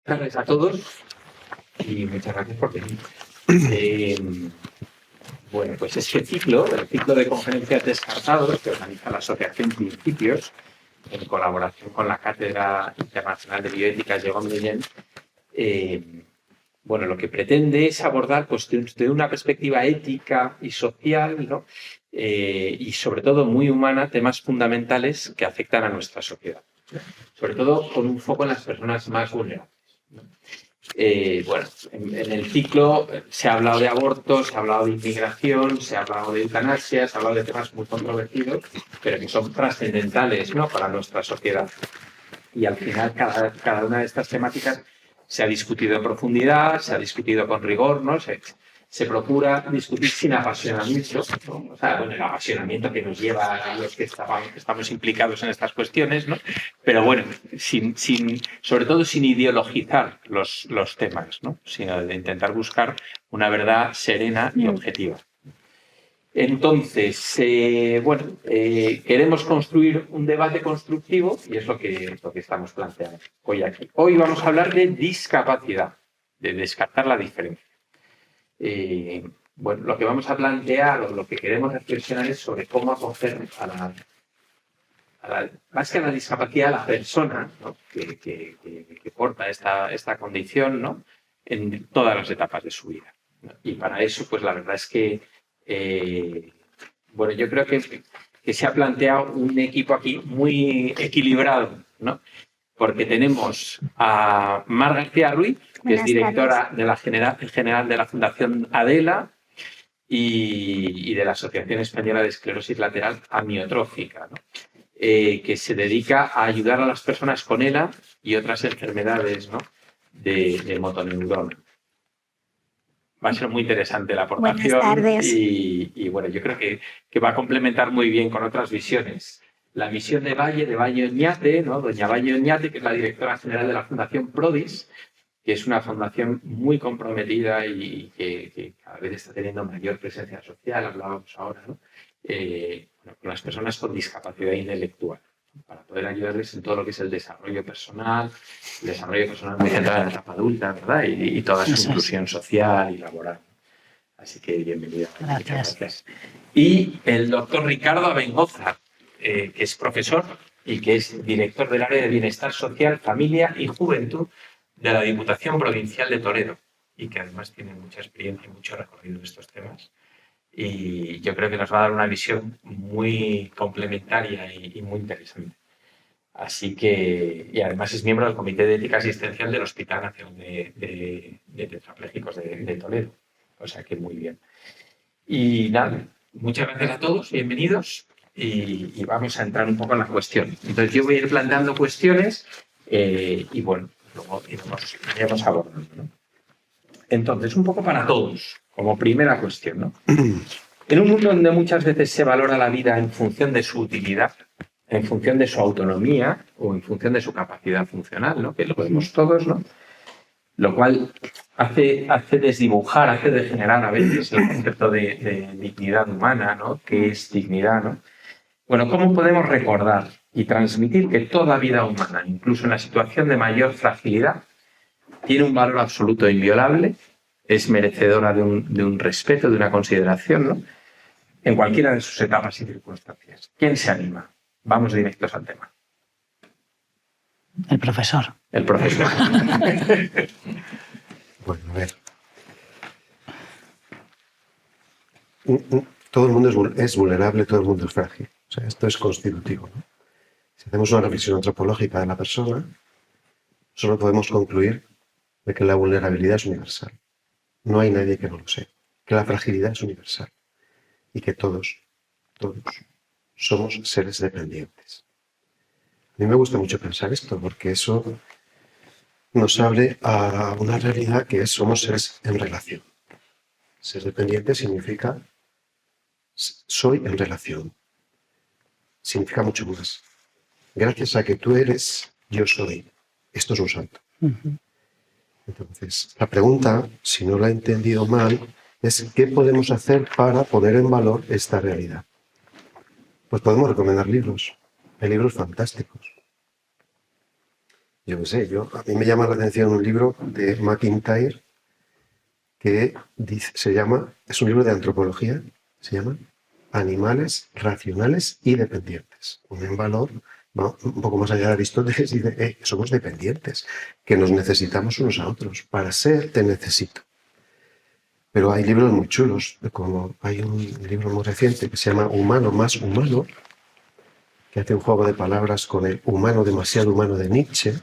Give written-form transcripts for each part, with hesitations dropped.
Gracias a todos y muchas gracias por venir. Bueno, pues este ciclo, el ciclo de conferencias descartados que organiza la Asociación Principios, en colaboración con la Cátedra Internacional de Bioética Jérôme Lejeune, bueno, lo que pretende es abordar cuestiones de una perspectiva ética y social, ¿no? Y sobre todo muy humana, temas fundamentales que afectan a nuestra sociedad, sobre todo con un foco en las personas más vulnerables. Bueno, en el ciclo se ha hablado de abortos, se ha hablado de inmigración, se ha hablado de eutanasia, se ha hablado de temas muy controvertidos, pero que son trascendentales, ¿no?, para nuestra sociedad. Y al final cada una de estas temáticas se ha discutido en profundidad, se ha discutido con rigor, ¿no? Se procura discutir sin apasionamiento, ¿no? O sea, bueno, el apasionamiento que nos lleva a los que estamos implicados en estas cuestiones, ¿no? Pero bueno, sobre todo sin ideologizar los temas, ¿no? Sino de intentar buscar una verdad serena y objetiva. Entonces, bueno, queremos construir un debate constructivo y es lo que estamos planteando hoy aquí. Hoy vamos a hablar de discapacidad, de descartar la diferencia. Bueno, lo que vamos a plantear o lo que queremos reflexionar es sobre cómo acoger más que a la discapacidad, a la persona, ¿no?, que porta esta condición, ¿no?, en todas las etapas de su vida, ¿no? Y para eso, pues la verdad es que bueno, yo creo que se ha planteado un equipo aquí muy equilibrado, ¿no? Porque tenemos a Mar García Ruiz, que es directora de la general de la Fundación Adela y de la Asociación Española de Esclerosis Lateral Amiotrófica, ¿no? Que se dedica a ayudar a las personas con ELA y otras enfermedades, ¿no?, de motoneurona. Va a ser muy interesante la aportación. Buenas tardes. Y bueno, yo creo que va a complementar muy bien con otras visiones. La visión de Valle Oñate, ¿no?, doña Valle Oñate, que es la directora general de la Fundación Prodis, que es una fundación muy comprometida y que cada vez está teniendo mayor presencia social, hablábamos ahora, ¿no?, bueno, con las personas con discapacidad intelectual, para poder ayudarles en todo lo que es el desarrollo personal muy centrado en la etapa adulta, ¿verdad? Y toda su inclusión social y laboral. Así que bienvenida. Gracias. Y el doctor Ricardo Abengoza, que es profesor y que es director del área de Bienestar Social, Familia y Juventud de la Diputación Provincial de Toledo y que además tiene mucha experiencia y mucho recorrido en estos temas. Y yo creo que nos va a dar una visión muy complementaria y muy interesante. Así que, y además es miembro del Comité de Ética Asistencial del Hospital Nacional de Tetrapléjicos de Toledo. O sea que muy bien. Y nada, muchas gracias a todos, bienvenidos, y vamos a entrar un poco en la cuestión. Entonces yo voy a ir planteando cuestiones y bueno, luego iremos abordando, ¿no? Entonces, un poco para todos, como primera cuestión, ¿no? En un mundo donde muchas veces se valora la vida en función de su utilidad, en función de su autonomía o en función de su capacidad funcional, ¿no?, que lo vemos todos, ¿no?, lo cual hace desdibujar, hace degenerar a veces el concepto de dignidad humana, ¿no?, ¿qué es dignidad, no? Bueno, ¿cómo podemos recordar y transmitir que toda vida humana, incluso en la situación de mayor fragilidad, tiene un valor absoluto e inviolable, es merecedora de un respeto, de una consideración, ¿no?, en cualquiera de sus etapas y circunstancias? ¿Quién se anima? Vamos directos al tema. El profesor. El profesor. Bueno, a ver. Todo el mundo es vulnerable, todo el mundo es frágil. O sea, esto es constitutivo, ¿no? Si hacemos una revisión antropológica de la persona, solo podemos concluir de que la vulnerabilidad es universal. No hay nadie que no lo sea. Que la fragilidad es universal. Y que todos somos seres dependientes. A mí me gusta mucho pensar esto, porque eso nos abre a una realidad que es somos seres en relación. Ser dependiente significa soy en relación. Significa mucho más. Gracias a que tú eres, yo soy. Esto es un salto. Entonces, la pregunta, si no la he entendido mal, es ¿qué podemos hacer para poner en valor esta realidad? Pues podemos recomendar libros. Hay libros fantásticos. Yo qué sé, a mí me llama la atención un libro de McIntyre que es un libro de antropología, se llama Animales racionales y dependientes. Un valor va un poco más allá de Aristóteles y dice, que somos dependientes, que nos necesitamos unos a otros. Para ser, te necesito. Pero hay libros muy chulos, como hay un libro muy reciente que se llama Humano más humano, que hace un juego de palabras con el humano demasiado humano de Nietzsche,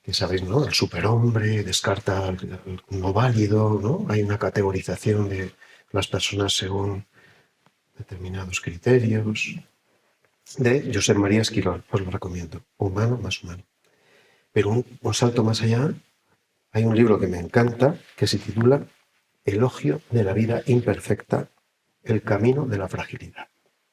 que sabéis, ¿no? El superhombre descarta el no válido, ¿no? Hay una categorización de las personas según determinados criterios. De Josep María Esquirol, os lo recomiendo. Humano más humano. Pero un salto más allá, hay un libro que me encanta que se titula Elogio de la vida imperfecta, el camino de la fragilidad.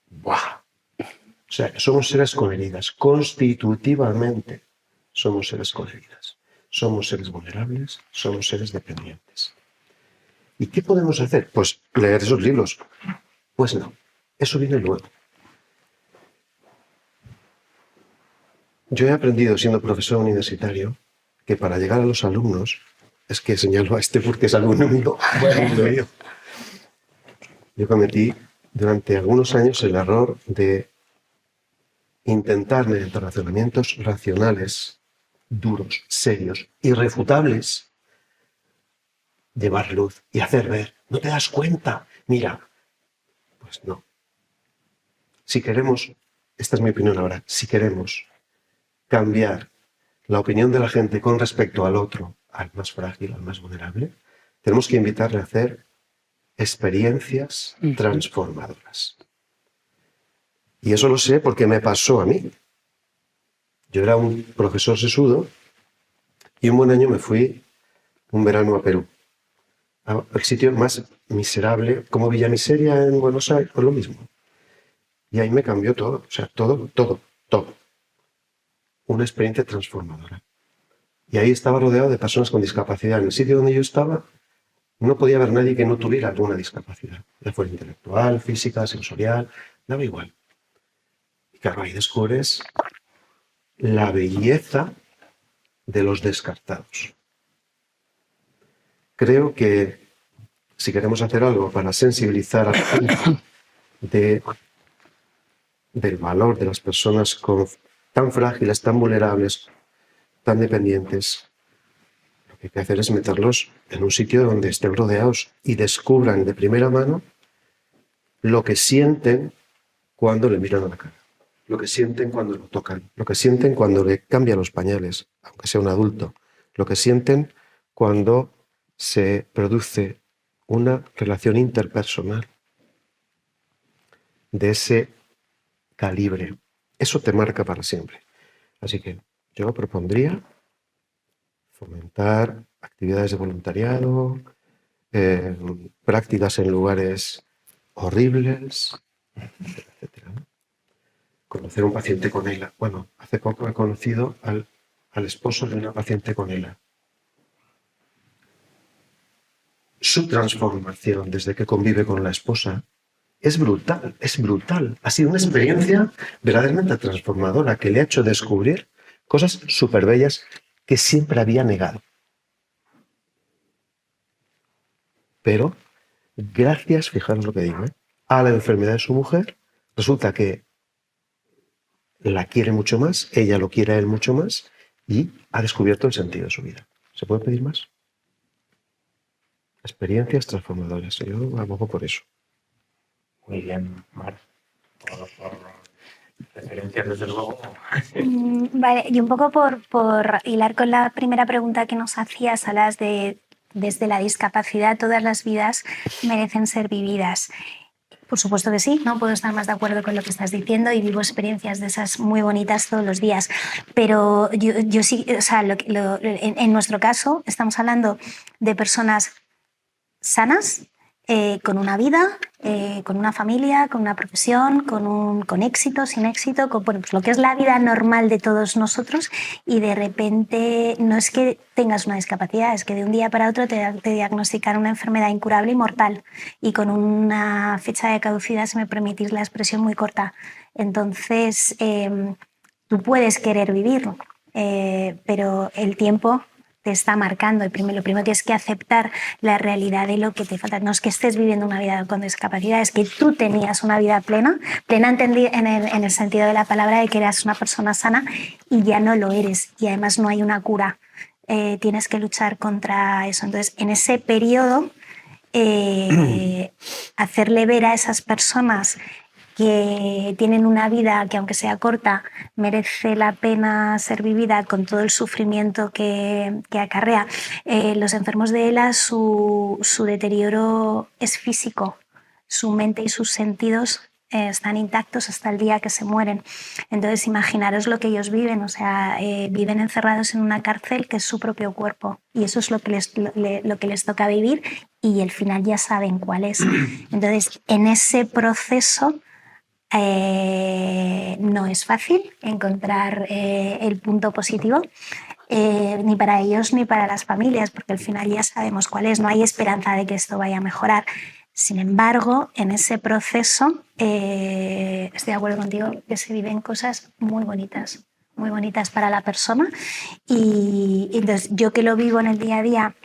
¡Buah! O sea, que somos seres con heridas. Constitutivamente somos seres con heridas. Somos seres vulnerables, somos seres dependientes. ¿Y qué podemos hacer? Pues leer esos libros. Pues no, eso viene luego. Yo he aprendido siendo profesor universitario que para llegar a los alumnos, es que señalo a este porque es alumno mío, yo cometí durante algunos años el error de intentar mediante razonamientos racionales, duros, serios, irrefutables, llevar luz y hacer ver. ¿No te das cuenta? Mira, pues no. Si queremos, esta es mi opinión ahora, si queremos cambiar la opinión de la gente con respecto al otro, al más frágil, al más vulnerable, tenemos que invitarle a hacer experiencias transformadoras. Y eso lo sé porque me pasó a mí. Yo era un profesor sesudo y un buen año me fui un verano a Perú. El sitio más miserable, como Villa Miseria en Buenos Aires, pues lo mismo. Y ahí me cambió todo, o sea, todo. Una experiencia transformadora. Y ahí estaba rodeado de personas con discapacidad. En el sitio donde yo estaba no podía haber nadie que no tuviera alguna discapacidad, ya fuera intelectual, física, sensorial, daba igual. Y claro, ahí descubres la belleza de los descartados. Creo que si queremos hacer algo para sensibilizar a la gente del valor de las personas tan frágiles, tan vulnerables, tan dependientes, lo que hay que hacer es meterlos en un sitio donde estén rodeados y descubran de primera mano lo que sienten cuando le miran a la cara, lo que sienten cuando lo tocan, lo que sienten cuando le cambian los pañales, aunque sea un adulto, lo que sienten cuando se produce una relación interpersonal de ese calibre. Eso te marca para siempre. Así que yo propondría fomentar actividades de voluntariado, prácticas en lugares horribles, etcétera. Conocer a un paciente con ELA. Bueno, hace poco he conocido al esposo de una paciente con ELA. Su transformación desde que convive con la esposa es brutal, es brutal. Ha sido una experiencia verdaderamente transformadora que le ha hecho descubrir cosas súper bellas que siempre había negado. Pero, gracias, fijaros lo que digo, a la enfermedad de su mujer, resulta que la quiere mucho más, ella lo quiere a él mucho más y ha descubierto el sentido de su vida. ¿Se puede pedir más? Experiencias transformadoras. Yo abogo por eso. Muy bien, Mar. Por referencias, desde luego. Vale, y un poco por hilar con la primera pregunta que nos hacías, hablas de desde la discapacidad todas las vidas merecen ser vividas. Por supuesto que sí, no puedo estar más de acuerdo con lo que estás diciendo y vivo experiencias de esas muy bonitas todos los días. Pero yo sí, o sea, en nuestro caso estamos hablando de personas sanas con una vida, con una familia, con una profesión, con éxito, sin éxito, con bueno, pues lo que es la vida normal de todos nosotros, y de repente no es que tengas una discapacidad, es que de un día para otro te diagnostican una enfermedad incurable y mortal, y con una fecha de caducidad, si me permitís la expresión, muy corta. Entonces, tú puedes querer vivir, pero el tiempo te está marcando. Lo primero tienes que aceptar la realidad de lo que te falta. No es que estés viviendo una vida con discapacidad, es que tú tenías una vida plena en el sentido de la palabra, de que eras una persona sana, y ya no lo eres. Y además no hay una cura. Tienes que luchar contra eso. Entonces, en ese periodo, hacerle ver a esas personas que tienen una vida que, aunque sea corta, merece la pena ser vivida, con todo el sufrimiento que acarrea. Los enfermos de ELA, su deterioro es físico, su mente y sus sentidos están intactos hasta el día que se mueren. Entonces, imaginaros lo que ellos viven, o sea, viven encerrados en una cárcel que es su propio cuerpo, y eso es lo que les toca vivir, y el final ya saben cuál es. Entonces, en ese proceso, no es fácil encontrar el punto positivo, ni para ellos ni para las familias, porque al final ya sabemos cuál es, no hay esperanza de que esto vaya a mejorar. Sin embargo, en ese proceso, estoy de acuerdo contigo, que se viven cosas muy bonitas para la persona, y entonces yo, que lo vivo en el día a día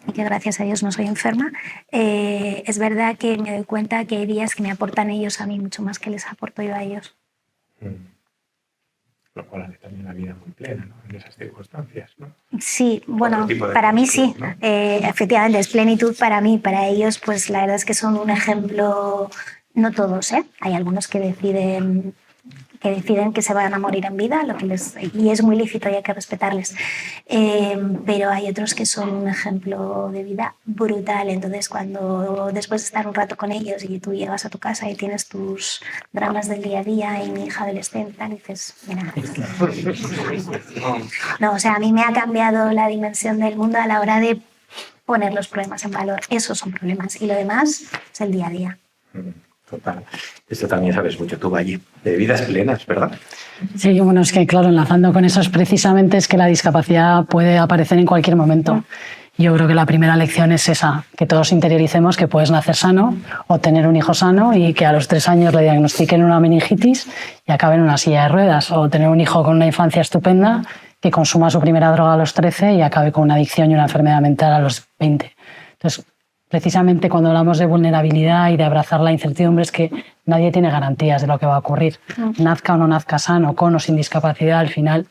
y que gracias a Dios no soy enferma, es verdad que me doy cuenta que hay días que me aportan ellos a mí mucho más que les aporto yo a ellos. Lo cual hace también la vida muy plena, ¿no? En esas circunstancias, ¿no? Sí, bueno, para mí sí, ¿no? Efectivamente, es plenitud para mí. Para ellos, pues la verdad es que son un ejemplo, no todos, hay algunos que deciden que se van a morir en vida, y es muy lícito y hay que respetarles, pero hay otros que son un ejemplo de vida brutal. Entonces, cuando después de estar un rato con ellos y tú llegas a tu casa y tienes tus dramas del día a día y mi hija adolescente, tal, y dices, mira, no, o sea, a mí me ha cambiado la dimensión del mundo a la hora de poner los problemas en valor. Esos son problemas, y lo demás es el día a día. Total. Esto también sabes mucho tú, Valle, de vidas plenas, ¿verdad? Sí, bueno, es que claro, enlazando con eso, es precisamente que la discapacidad puede aparecer en cualquier momento. Yo creo que la primera lección es esa, que todos interioricemos que puedes nacer sano o tener un hijo sano y que a los 3 años le diagnostiquen una meningitis y acabe en una silla de ruedas, o tener un hijo con una infancia estupenda que consuma su primera droga a los 13 y acabe con una adicción y una enfermedad mental a los 20. Entonces, precisamente cuando hablamos de vulnerabilidad y de abrazar la incertidumbre, es que nadie tiene garantías de lo que va a ocurrir. Nazca o no nazca sano, con o sin discapacidad, al final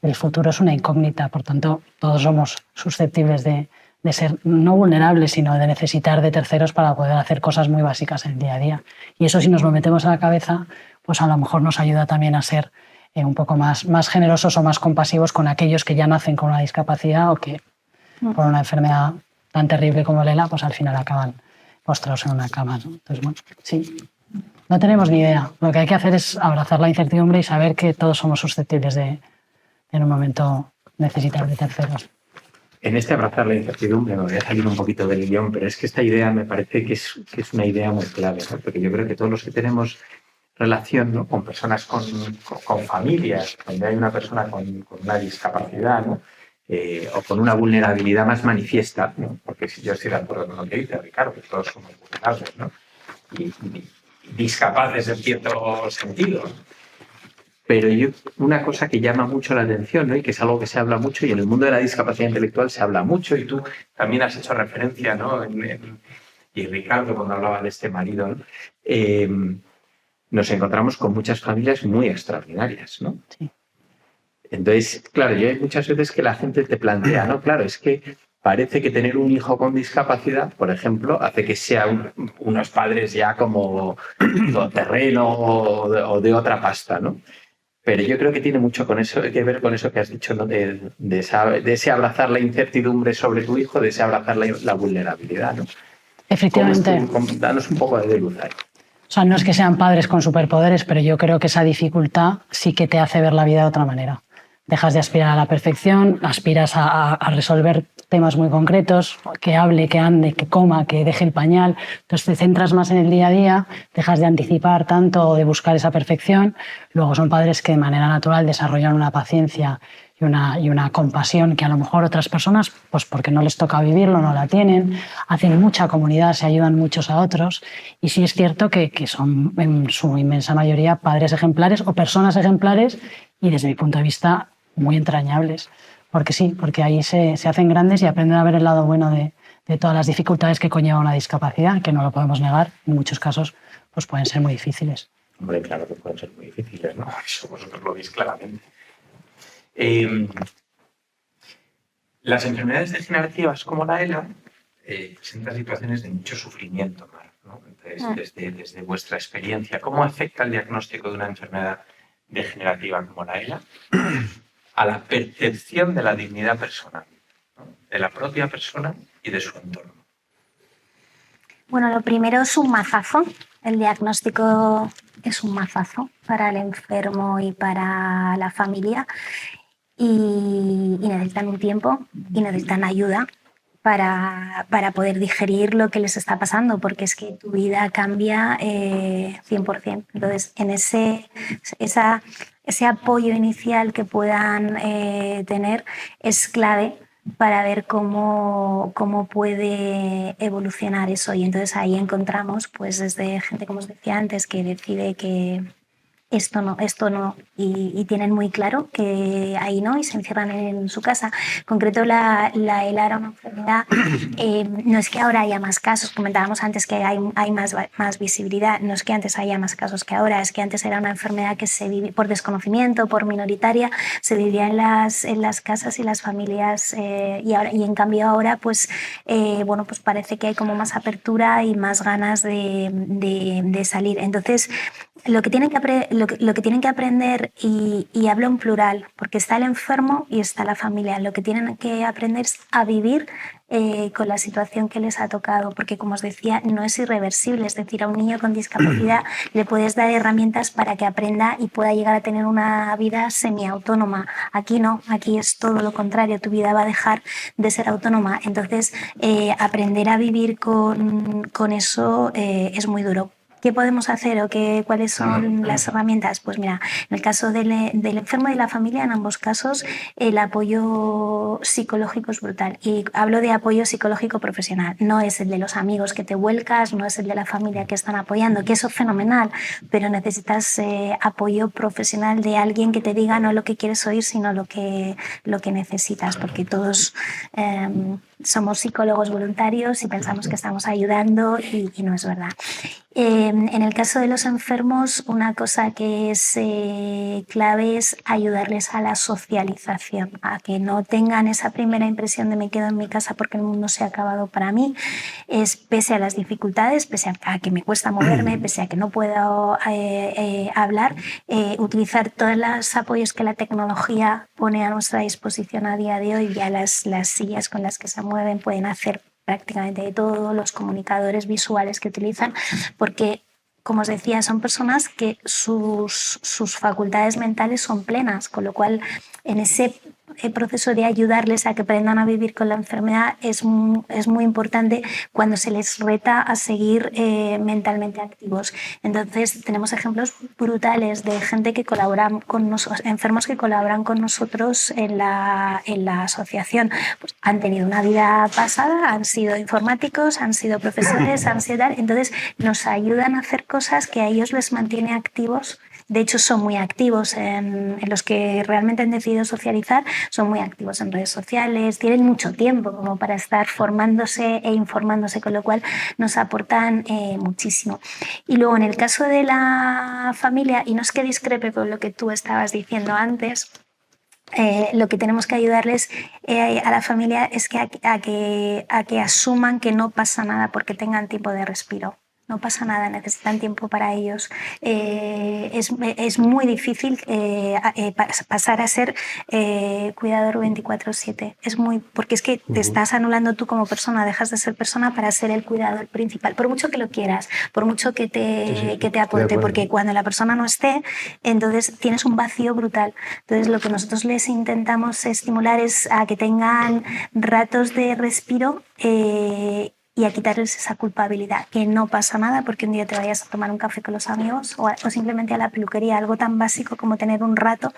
el futuro es una incógnita. Por tanto, todos somos susceptibles de ser no vulnerables, sino de necesitar de terceros para poder hacer cosas muy básicas en el día a día. Y eso, si nos lo metemos a la cabeza, pues a lo mejor nos ayuda también a ser un poco más generosos o más compasivos con aquellos que ya nacen con una discapacidad o que por una enfermedad tan terrible como el ELA, pues al final acaban postrados en una cama, ¿no? Entonces, bueno, sí, no tenemos ni idea. Lo que hay que hacer es abrazar la incertidumbre y saber que todos somos susceptibles de en un momento necesitar de terceros. En este abrazar la incertidumbre, me voy a salir un poquito del guión, pero es que esta idea me parece que es una idea muy clave, ¿no? Porque yo creo que todos los que tenemos relación, ¿no?, con personas, con familias, donde hay una persona con una discapacidad, ¿no?, o con una vulnerabilidad más manifiesta, ¿no? Porque si yo estoy de acuerdo con lo que dice Ricardo, que todos somos vulnerables, ¿no?, y discapaces en cierto sentido. Pero una cosa que llama mucho la atención, ¿no?, y que es algo que se habla mucho, y en el mundo de la discapacidad intelectual se habla mucho, y tú también has hecho referencia, ¿no?, y Ricardo cuando hablaba de este marido, ¿no?, nos encontramos con muchas familias muy extraordinarias, ¿no? Sí. Entonces, claro, yo hay muchas veces que la gente te plantea, ¿no? Claro, es que parece que tener un hijo con discapacidad, por ejemplo, hace que sean unos padres ya como terreno o de otra pasta, ¿no? Pero yo creo que tiene mucho que ver con eso que has dicho, ¿no?, de ese abrazar la incertidumbre sobre tu hijo, de ese abrazar la vulnerabilidad, ¿no? Efectivamente. Danos un poco de luz ahí. O sea, no es que sean padres con superpoderes, pero yo creo que esa dificultad sí que te hace ver la vida de otra manera. dejas de aspirar a la perfección, aspiras a resolver temas muy concretos, que hable, que ande, que coma, que deje el pañal. Entonces te centras más en el día a día, dejas de anticipar tanto o de buscar esa perfección. Luego son padres que de manera natural desarrollan una paciencia y una compasión que a lo mejor otras personas, pues porque no les toca vivirlo, no la tienen, hacen mucha comunidad, se ayudan muchos a otros, y sí es cierto que son en su inmensa mayoría padres ejemplares o personas ejemplares, y desde mi punto de vista muy entrañables, porque sí, porque ahí se hacen grandes y aprenden a ver el lado bueno de todas las dificultades que conlleva una discapacidad, que no lo podemos negar, en muchos casos pues pueden ser muy difíciles. Hombre, claro que pueden ser muy difíciles, ¿no? Eso vosotros lo veis claramente. Las enfermedades degenerativas como la ELA presentan situaciones de mucho sufrimiento, Mar, ¿no? Entonces, desde vuestra experiencia, ¿cómo afecta el diagnóstico de una enfermedad degenerativa como la ELA a la percepción de la dignidad personal, ¿no? De la propia persona y de su entorno? Bueno, lo primero es un mazazo. El diagnóstico es un mazazo para el enfermo y para la familia. Y necesitan un tiempo y necesitan ayuda para poder digerir lo que les está pasando, porque es que tu vida cambia 100%. Entonces, en ese apoyo inicial que puedan tener es clave para ver cómo puede evolucionar eso. Y entonces ahí encontramos, pues desde gente, como os decía antes, que decide que esto no, y tienen muy claro que ahí no, y se encierran en su casa. En concreto, la ELA era una enfermedad, no es que ahora haya más casos, comentábamos antes que hay más visibilidad, no es que antes haya más casos que ahora, es que antes era una enfermedad que se vivía por desconocimiento, por minoritaria, se vivía en las casas y las familias, y en cambio ahora pues parece que hay como más apertura y más ganas de salir. Entonces, lo que tienen que aprender, y hablo en plural, porque está el enfermo y está la familia, lo que tienen que aprender es a vivir con la situación que les ha tocado, porque como os decía, no es irreversible, es decir, a un niño con discapacidad le puedes dar herramientas para que aprenda y pueda llegar a tener una vida semiautónoma. Aquí no, aquí es todo lo contrario, tu vida va a dejar de ser autónoma. Entonces, aprender a vivir con eso es muy duro. ¿Qué podemos hacer o cuáles son las herramientas? Pues mira, en el caso del enfermo y de la familia, en ambos casos, el apoyo psicológico es brutal. Y hablo de apoyo psicológico profesional. No es el de los amigos que te vuelcas, no es el de la familia que están apoyando, que eso es fenomenal, pero necesitas apoyo profesional de alguien que te diga no lo que quieres oír, sino lo que necesitas, porque todos somos psicólogos voluntarios y pensamos que estamos ayudando y no es verdad. En el caso de los enfermos, una cosa que es clave es ayudarles a la socialización, a que no tengan esa primera impresión de me quedo en mi casa porque el mundo se ha acabado para mí, es pese a las dificultades, pese a que me cuesta moverme, pese a que no puedo hablar, utilizar todos los apoyos que la tecnología pone a nuestra disposición a día de hoy. Ya las sillas con las que se mueven pueden hacer prácticamente de todo, los comunicadores visuales que utilizan, porque, como os decía, son personas que sus facultades mentales son plenas, con lo cual en ese proceso de ayudarles a que aprendan a vivir con la enfermedad es muy importante cuando se les reta a seguir mentalmente activos. Entonces tenemos ejemplos brutales de gente que colabora con nosotros, enfermos que colaboran con nosotros en la asociación. Pues han tenido una vida pasada, han sido informáticos, han sido profesores, han sido tal, entonces nos ayudan a hacer cosas que a ellos les mantiene activos. De hecho, son muy activos en los que realmente han decidido socializar, son muy activos en redes sociales, tienen mucho tiempo como para estar formándose e informándose, con lo cual nos aportan muchísimo. Y luego, en el caso de la familia, y no es que discrepe con lo que tú estabas diciendo antes, lo que tenemos que ayudarles a la familia es a que asuman que no pasa nada porque tengan tiempo de respiro. no pasa nada, necesitan tiempo para ellos. Es muy difícil pasar a ser cuidador 24/7. Porque es que te estás anulando tú como persona, dejas de ser persona para ser el cuidador principal, por mucho que lo quieras, por mucho que te aporte, porque cuando la persona no esté, entonces tienes un vacío brutal. Entonces lo que nosotros les intentamos estimular es a que tengan ratos de respiro y a quitarles esa culpabilidad, que no pasa nada porque un día te vayas a tomar un café con los amigos o simplemente a la peluquería, algo tan básico como tener un rato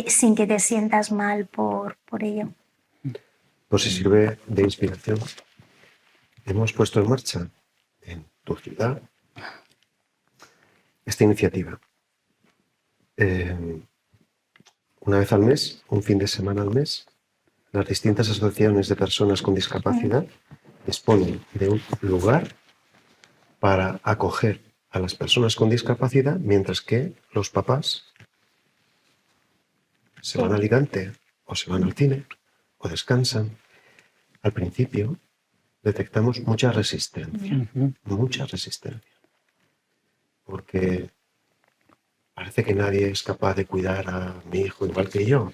sin que te sientas mal por ello. Pues si sirve de inspiración, hemos puesto en marcha en tu ciudad esta iniciativa. Una vez al mes, un fin de semana al mes, las distintas asociaciones de personas con discapacidad disponen de un lugar para acoger a las personas con discapacidad, mientras que los papás se van a Alicante o se van al cine o descansan. Al principio detectamos mucha resistencia, porque parece que nadie es capaz de cuidar a mi hijo igual que yo,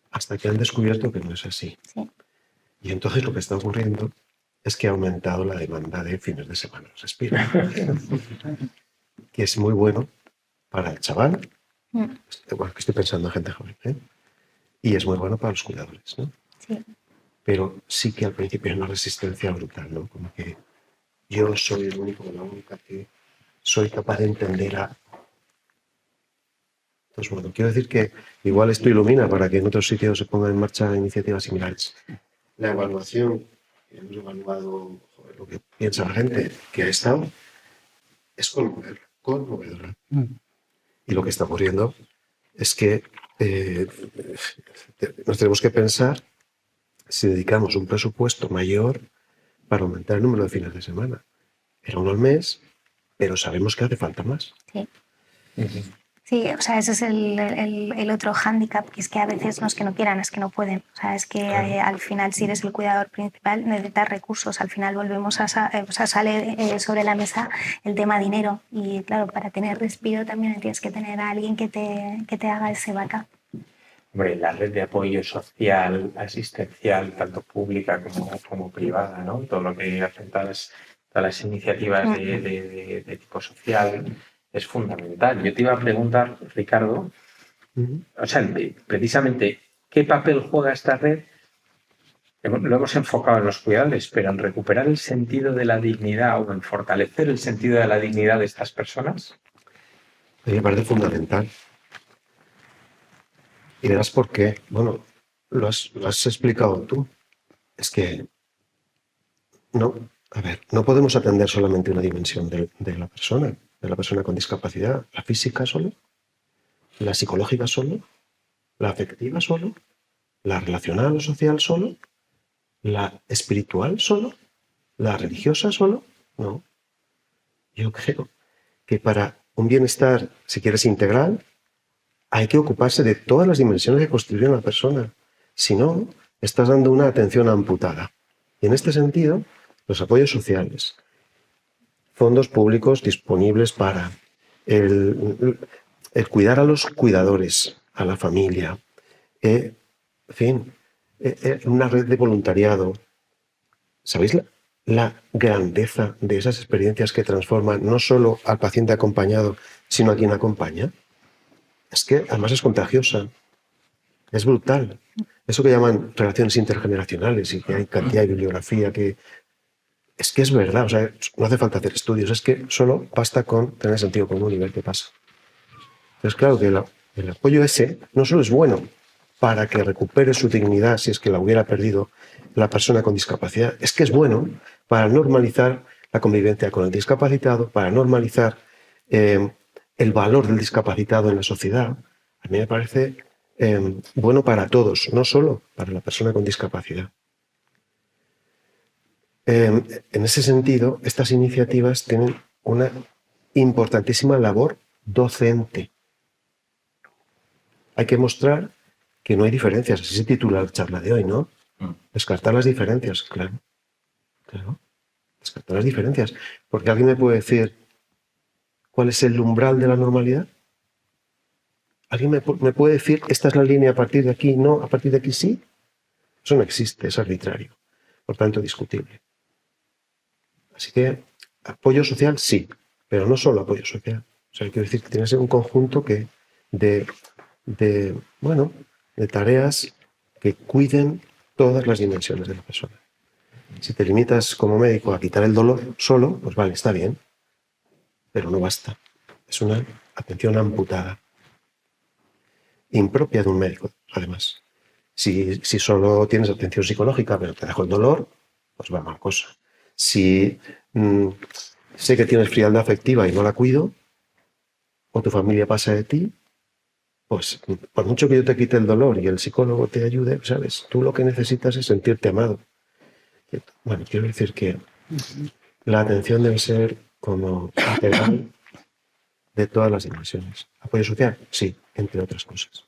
hasta que han descubierto que no es así. Sí. Y entonces lo que está ocurriendo es que ha aumentado la demanda de fines de semana. Respiro. Que es muy bueno para el chaval. Bueno, que estoy pensando en gente joven, ¿eh? Y es muy bueno para los cuidadores, ¿no? Sí. Pero sí que al principio hay una resistencia brutal, ¿no? Como que yo soy el único, la única que soy capaz de entender a... Entonces, bueno, quiero decir que igual esto ilumina para que en otros sitios se pongan en marcha iniciativas similares. La evaluación, que hemos evaluado lo que piensa la gente que ha estado, es conmovedora. Y lo que está ocurriendo es que nos tenemos que pensar si dedicamos un presupuesto mayor para aumentar el número de fines de semana. Era uno al mes, pero sabemos que hace falta más. Sí. Sí, o sea, ese es el otro hándicap, que es que a veces no es que no quieran, es que no pueden. O sea, es que al final, si eres el cuidador principal, necesitas recursos. Al final volvemos sale sobre la mesa el tema dinero. Y claro, para tener respiro también tienes que tener a alguien que te haga ese backup. Hombre, la red de apoyo social, asistencial, tanto pública como privada, ¿no? Todo lo que afecta a todas las iniciativas de tipo social es fundamental. Yo te iba a preguntar, Ricardo, o sea, precisamente, ¿qué papel juega esta red? Lo hemos enfocado en los cuidadores, pero en recuperar el sentido de la dignidad o en fortalecer el sentido de la dignidad de estas personas. A mí me parece fundamental. Y verás por qué. Bueno, lo has explicado tú. Es que no podemos atender solamente una dimensión de la persona con discapacidad. La física solo, la psicológica solo, la afectiva solo, la relacional o social solo, la espiritual solo, la religiosa solo. No. Yo creo que para un bienestar, si quieres, integral, hay que ocuparse de todas las dimensiones que constituyen a la persona. Si no, estás dando una atención amputada. Y en este sentido, los apoyos sociales, fondos públicos disponibles para el cuidar a los cuidadores, a la familia, en fin, una red de voluntariado. ¿Sabéis la grandeza de esas experiencias que transforman no solo al paciente acompañado, sino a quien acompaña? Es que además es contagiosa, es brutal. Eso que llaman relaciones intergeneracionales y que hay cantidad de bibliografía que... Es que es verdad, o sea, no hace falta hacer estudios, es que solo basta con tener sentido común y ver qué pasa. Entonces, claro que el apoyo ese no solo es bueno para que recupere su dignidad si es que la hubiera perdido la persona con discapacidad, es que es bueno para normalizar la convivencia con el discapacitado, para normalizar el valor del discapacitado en la sociedad. A mí me parece bueno para todos, no solo para la persona con discapacidad. En ese sentido, estas iniciativas tienen una importantísima labor docente. Hay que mostrar que no hay diferencias, así se titula la charla de hoy, ¿no? Descartar las diferencias, claro. descartar las diferencias. Porque alguien me puede decir cuál es el umbral de la normalidad. ¿Alguien me puede decir esta es la línea a partir de aquí, no, a partir de aquí sí? Eso no existe, es arbitrario, por tanto discutible. Así que apoyo social sí, pero no solo apoyo social. O sea, quiero decir que tiene que ser un conjunto de tareas que cuiden todas las dimensiones de la persona. Si te limitas como médico a quitar el dolor solo, pues vale, está bien, pero no basta. Es una atención amputada, impropia de un médico, además. Si solo tienes atención psicológica, pero te dejo el dolor, pues va mal cosa. Si sé que tienes frialdad afectiva y no la cuido, o tu familia pasa de ti, pues por mucho que yo te quite el dolor y el psicólogo te ayude, ¿sabes? Tú lo que necesitas es sentirte amado. Bueno, quiero decir que la atención debe ser como integral de todas las dimensiones. ¿Apoyo social? Sí, entre otras cosas.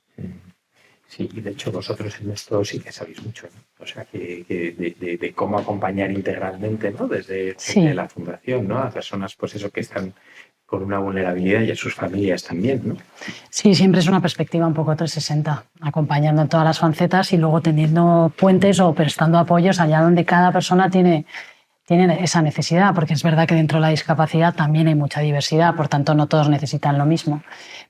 Sí, y de hecho vosotros en esto sí que sabéis mucho, ¿no? O sea, de cómo acompañar integralmente, ¿no? Desde la fundación, ¿no? A personas, pues eso, que están con una vulnerabilidad y a sus familias también, ¿no? Sí, siempre es una perspectiva un poco 360, acompañando en todas las facetas y luego tendiendo puentes o prestando apoyos allá donde cada persona tiene esa necesidad, porque es verdad que dentro de la discapacidad también hay mucha diversidad, por tanto no todos necesitan lo mismo,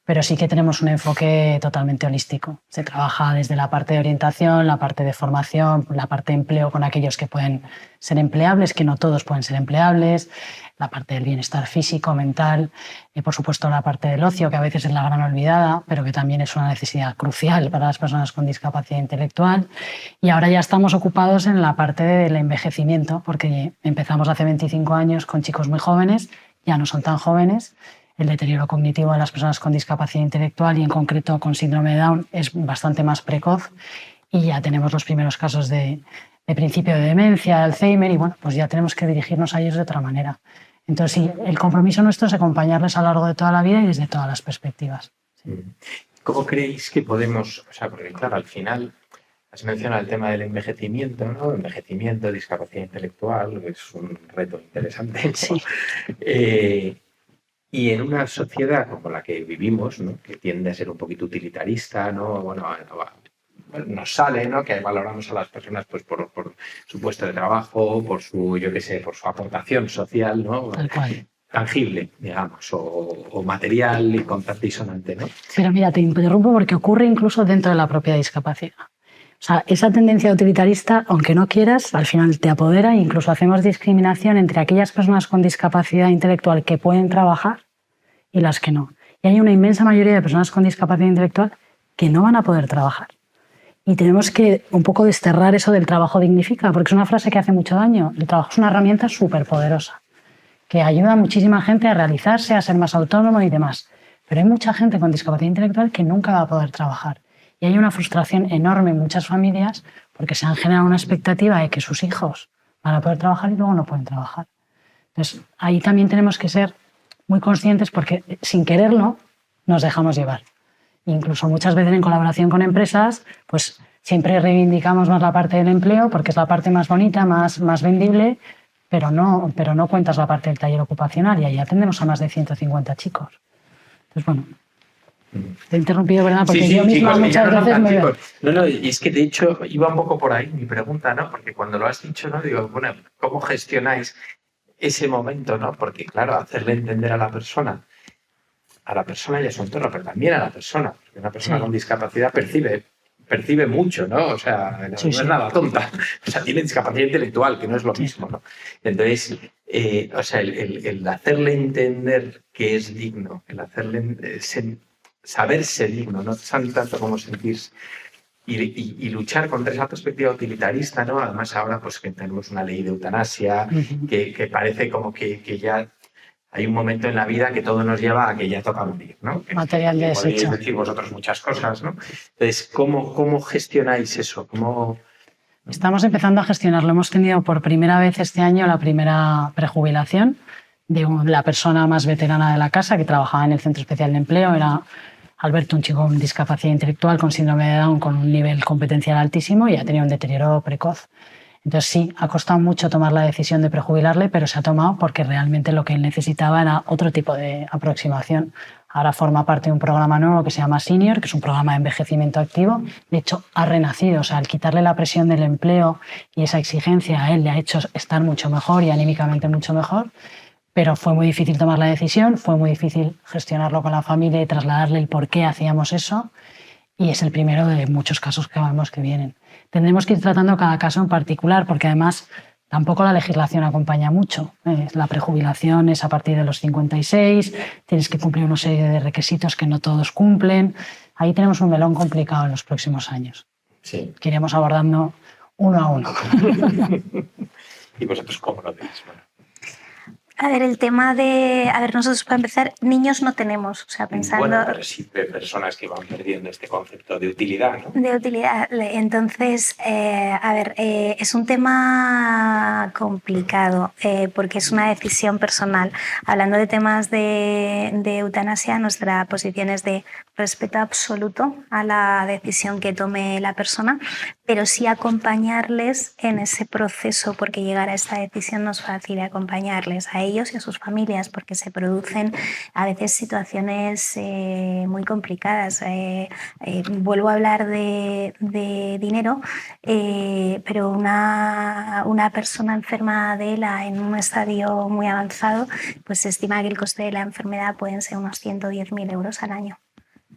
pero sí que tenemos un enfoque totalmente holístico. Se trabaja desde la parte de orientación, la parte de formación, la parte de empleo con aquellos que pueden ser empleables, que no todos pueden ser empleables, la parte del bienestar físico, mental, y por supuesto la parte del ocio, que a veces es la gran olvidada, pero que también es una necesidad crucial para las personas con discapacidad intelectual. Y ahora ya estamos ocupados en la parte del envejecimiento, porque empezamos hace 25 años con chicos muy jóvenes, ya no son tan jóvenes. El deterioro cognitivo de las personas con discapacidad intelectual y en concreto con síndrome de Down es bastante más precoz y ya tenemos los primeros casos de principio de demencia, de Alzheimer y bueno, pues ya tenemos que dirigirnos a ellos de otra manera. Entonces sí, el compromiso nuestro es acompañarles a lo largo de toda la vida y desde todas las perspectivas. ¿Cómo creéis que podemos, o sea, porque claro, al final has mencionado el tema del envejecimiento, ¿no? Envejecimiento, discapacidad intelectual, es un reto interesante, ¿no? Sí. Y en una sociedad como la que vivimos, ¿no? Que tiende a ser un poquito utilitarista, ¿no? Bueno, nos sale, ¿no? Que valoramos a las personas pues por su puesto de trabajo, por su, yo qué sé, por su aportación social, ¿no? Tal cual. Tangible, digamos, o material y disonante, ¿no? Pero mira, te interrumpo porque ocurre incluso dentro de la propia discapacidad. O sea, esa tendencia utilitarista, aunque no quieras, al final te apodera e incluso hacemos discriminación entre aquellas personas con discapacidad intelectual que pueden trabajar y las que no. Y hay una inmensa mayoría de personas con discapacidad intelectual que no van a poder trabajar. Y tenemos que un poco desterrar eso del trabajo dignifica, porque es una frase que hace mucho daño. El trabajo es una herramienta súper poderosa, que ayuda a muchísima gente a realizarse, a ser más autónomo y demás. Pero hay mucha gente con discapacidad intelectual que nunca va a poder trabajar. Y hay una frustración enorme en muchas familias porque se han generado una expectativa de que sus hijos van a poder trabajar y luego no pueden trabajar. Entonces, ahí también tenemos que ser muy conscientes porque sin quererlo nos dejamos llevar. Incluso muchas veces en colaboración con empresas, pues siempre reivindicamos más la parte del empleo porque es la parte más bonita, más vendible, pero no cuentas la parte del taller ocupacional y ahí atendemos a más de 150 chicos. Entonces, bueno, te he interrumpido, ¿verdad? Porque yo misma chicos, muchas veces me veo. No, y es que de hecho iba un poco por ahí mi pregunta, ¿no? Porque cuando lo has dicho, ¿no? Digo, bueno, ¿cómo gestionáis ese momento, ¿no? Porque, claro, hacerle entender a la persona ya es un torno, pero también a la persona. Porque una persona con discapacidad percibe mucho, ¿no? O sea, no es nada tonta. O sea, tiene discapacidad intelectual, que no es lo mismo, ¿no? Entonces, o sea, el hacerle entender que es digno, el hacerle saberse digno, no tanto como sentirse, y luchar contra esa perspectiva utilitarista, ¿no? Además, ahora pues que tenemos una ley de eutanasia, que parece como que ya hay un momento en la vida que todo nos lleva a que ya toca morir, ¿no? Material de desecho. Podéis decir vosotros muchas cosas, ¿no? Entonces, ¿cómo gestionáis eso? Estamos empezando a gestionarlo. Hemos tenido por primera vez este año la primera prejubilación de la persona más veterana de la casa que trabajaba en el Centro Especial de Empleo. Era Alberto, un chico con discapacidad intelectual, con síndrome de Down, con un nivel competencial altísimo y ha tenido un deterioro precoz. Entonces sí, ha costado mucho tomar la decisión de prejubilarle, pero se ha tomado porque realmente lo que él necesitaba era otro tipo de aproximación. Ahora forma parte de un programa nuevo que se llama Senior, que es un programa de envejecimiento activo. De hecho, ha renacido. O sea, al quitarle la presión del empleo y esa exigencia a él le ha hecho estar mucho mejor y anímicamente mucho mejor. Pero fue muy difícil tomar la decisión, fue muy difícil gestionarlo con la familia y trasladarle el por qué hacíamos eso. Y es el primero de muchos casos que vemos que vienen. Tendremos que ir tratando cada caso en particular, porque además tampoco la legislación acompaña mucho. La prejubilación es a partir de los 56, tienes que cumplir una serie de requisitos que no todos cumplen. Ahí tenemos un melón complicado en los próximos años, Sí. que iremos abordando uno a uno. ¿Y vosotros cómo lo veis? Bueno, A ver, el tema de... A ver, nosotros para empezar, niños no tenemos, o sea, pensando... bueno, pero sí de personas que van perdiendo este concepto de utilidad, ¿no? De utilidad. Entonces, a ver, es un tema complicado porque es una decisión personal. Hablando de temas de eutanasia, nuestra posición es de respeto absoluto a la decisión que tome la persona, pero sí acompañarles en ese proceso, porque llegar a esta decisión no es fácil, acompañarles a ellos y a sus familias, porque se producen a veces situaciones muy complicadas. Vuelvo a hablar de dinero, pero una persona enferma de ELA en un estadio muy avanzado, pues se estima que el coste de la enfermedad pueden ser unos 110.000 euros al año.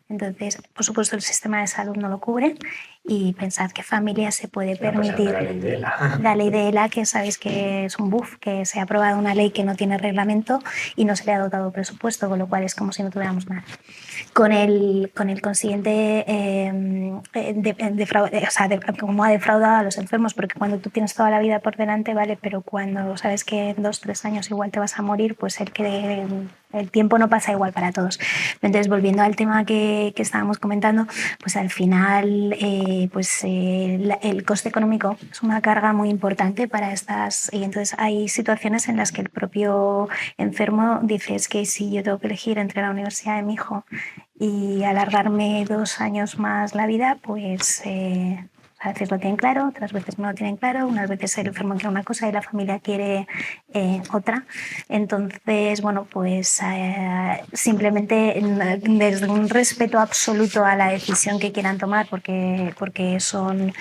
Entonces, por supuesto, el sistema de salud no lo cubre y pensad qué familia se puede permitir. La ley de ELA. La ley de ELA, que sabéis que es un buf, que se ha aprobado una ley que no tiene reglamento y no se le ha dotado presupuesto, con lo cual es como si no tuviéramos nada. Con el consiguiente como ha defraudado a los enfermos, porque cuando tú tienes toda la vida por delante, vale, pero cuando sabes que en 2-3 años igual te vas a morir, pues el tiempo no pasa igual para todos. Entonces, volviendo al tema que estábamos comentando, pues al final el coste económico es una carga muy importante para estas, y entonces hay situaciones en las que el propio enfermo dice, es que si yo tengo que elegir entre la universidad de mi hijo y alargarme 2 años más la vida, pues a veces lo tienen claro, otras veces no lo tienen claro, unas veces el enfermo quiere una cosa y la familia quiere otra. Entonces, bueno, pues simplemente desde un respeto absoluto a la decisión que quieran tomar, porque son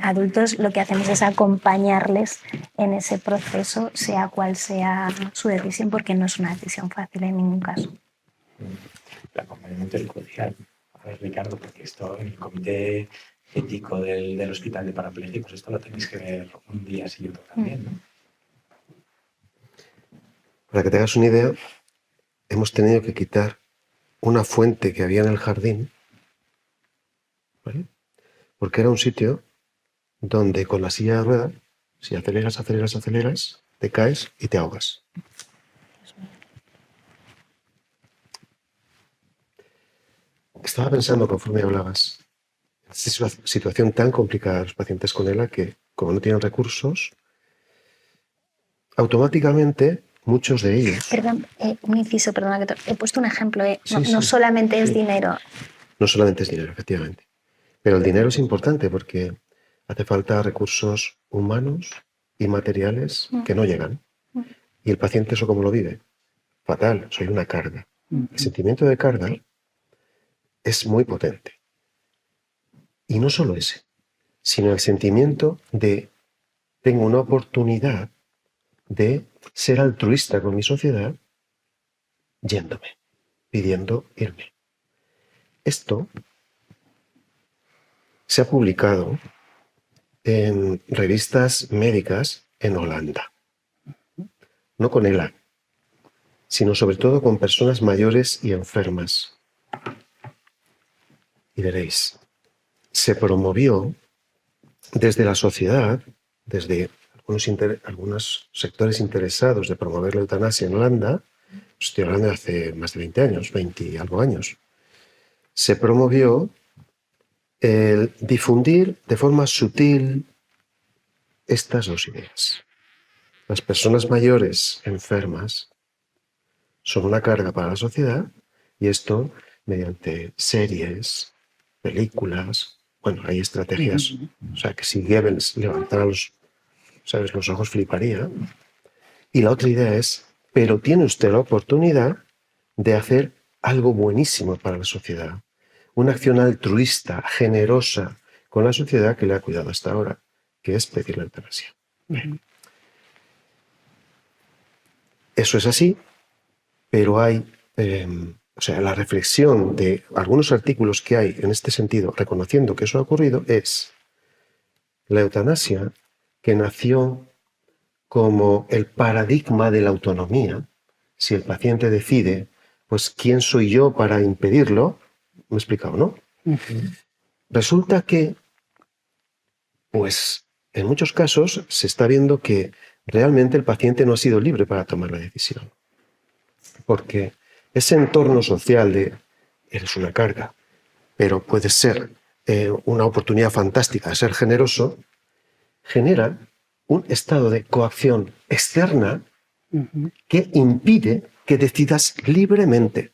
adultos, lo que hacemos es acompañarles en ese proceso, sea cual sea su decisión, porque no es una decisión fácil en ningún caso. El acompañamiento es crucial. A ver, Ricardo, porque esto en el comité ético del Hospital de Parapléjicos, esto lo tenéis que ver un día sí y otro también, ¿no? Para que te hagas una idea, hemos tenido que quitar una fuente que había en el jardín, ¿vale? Porque era un sitio donde con la silla de ruedas, si aceleras, te caes y te ahogas. Estaba pensando conforme hablabas, en esta situación tan complicada de los pacientes con ELA que, como no tienen recursos, automáticamente muchos de ellos... Perdón, un inciso, perdona que he puesto un ejemplo. Sí, no sí, solamente es sí. dinero. No solamente es dinero, efectivamente. Pero el dinero es importante porque hace falta recursos humanos y materiales que no llegan. Y el paciente eso cómo lo vive. Fatal, soy una carga. El sentimiento de carga es muy potente. Y no solo ese, sino el sentimiento de tengo una oportunidad de ser altruista con mi sociedad yéndome, pidiendo irme. Esto se ha publicado en revistas médicas en Holanda. No con ELA, sino sobre todo con personas mayores y enfermas. Y veréis, se promovió desde la sociedad, desde algunos sectores interesados de promover la eutanasia en Holanda, estoy hablando de hace más de 20 años, 20 y algo años, se promovió el difundir de forma sutil estas dos ideas. Las personas mayores enfermas son una carga para la sociedad y esto mediante series, películas, bueno, hay estrategias, o sea que si Goebbels levantara ¿sabes? Los ojos fliparía. Y la otra idea es, pero tiene usted la oportunidad de hacer algo buenísimo para la sociedad. Una acción altruista, generosa con la sociedad que le ha cuidado hasta ahora, que es pedir la eutanasia. Eso es así, pero hay, la reflexión de algunos artículos que hay en este sentido, reconociendo que eso ha ocurrido, es la eutanasia, que nació como el paradigma de la autonomía. Si el paciente decide, pues, ¿quién soy yo para impedirlo? Me he explicado, ¿no? Resulta que, pues, en muchos casos se está viendo que realmente el paciente no ha sido libre para tomar la decisión. Porque ese entorno social de eres una carga, pero puedes ser una oportunidad fantástica de ser generoso, genera un estado de coacción externa que impide que decidas libremente.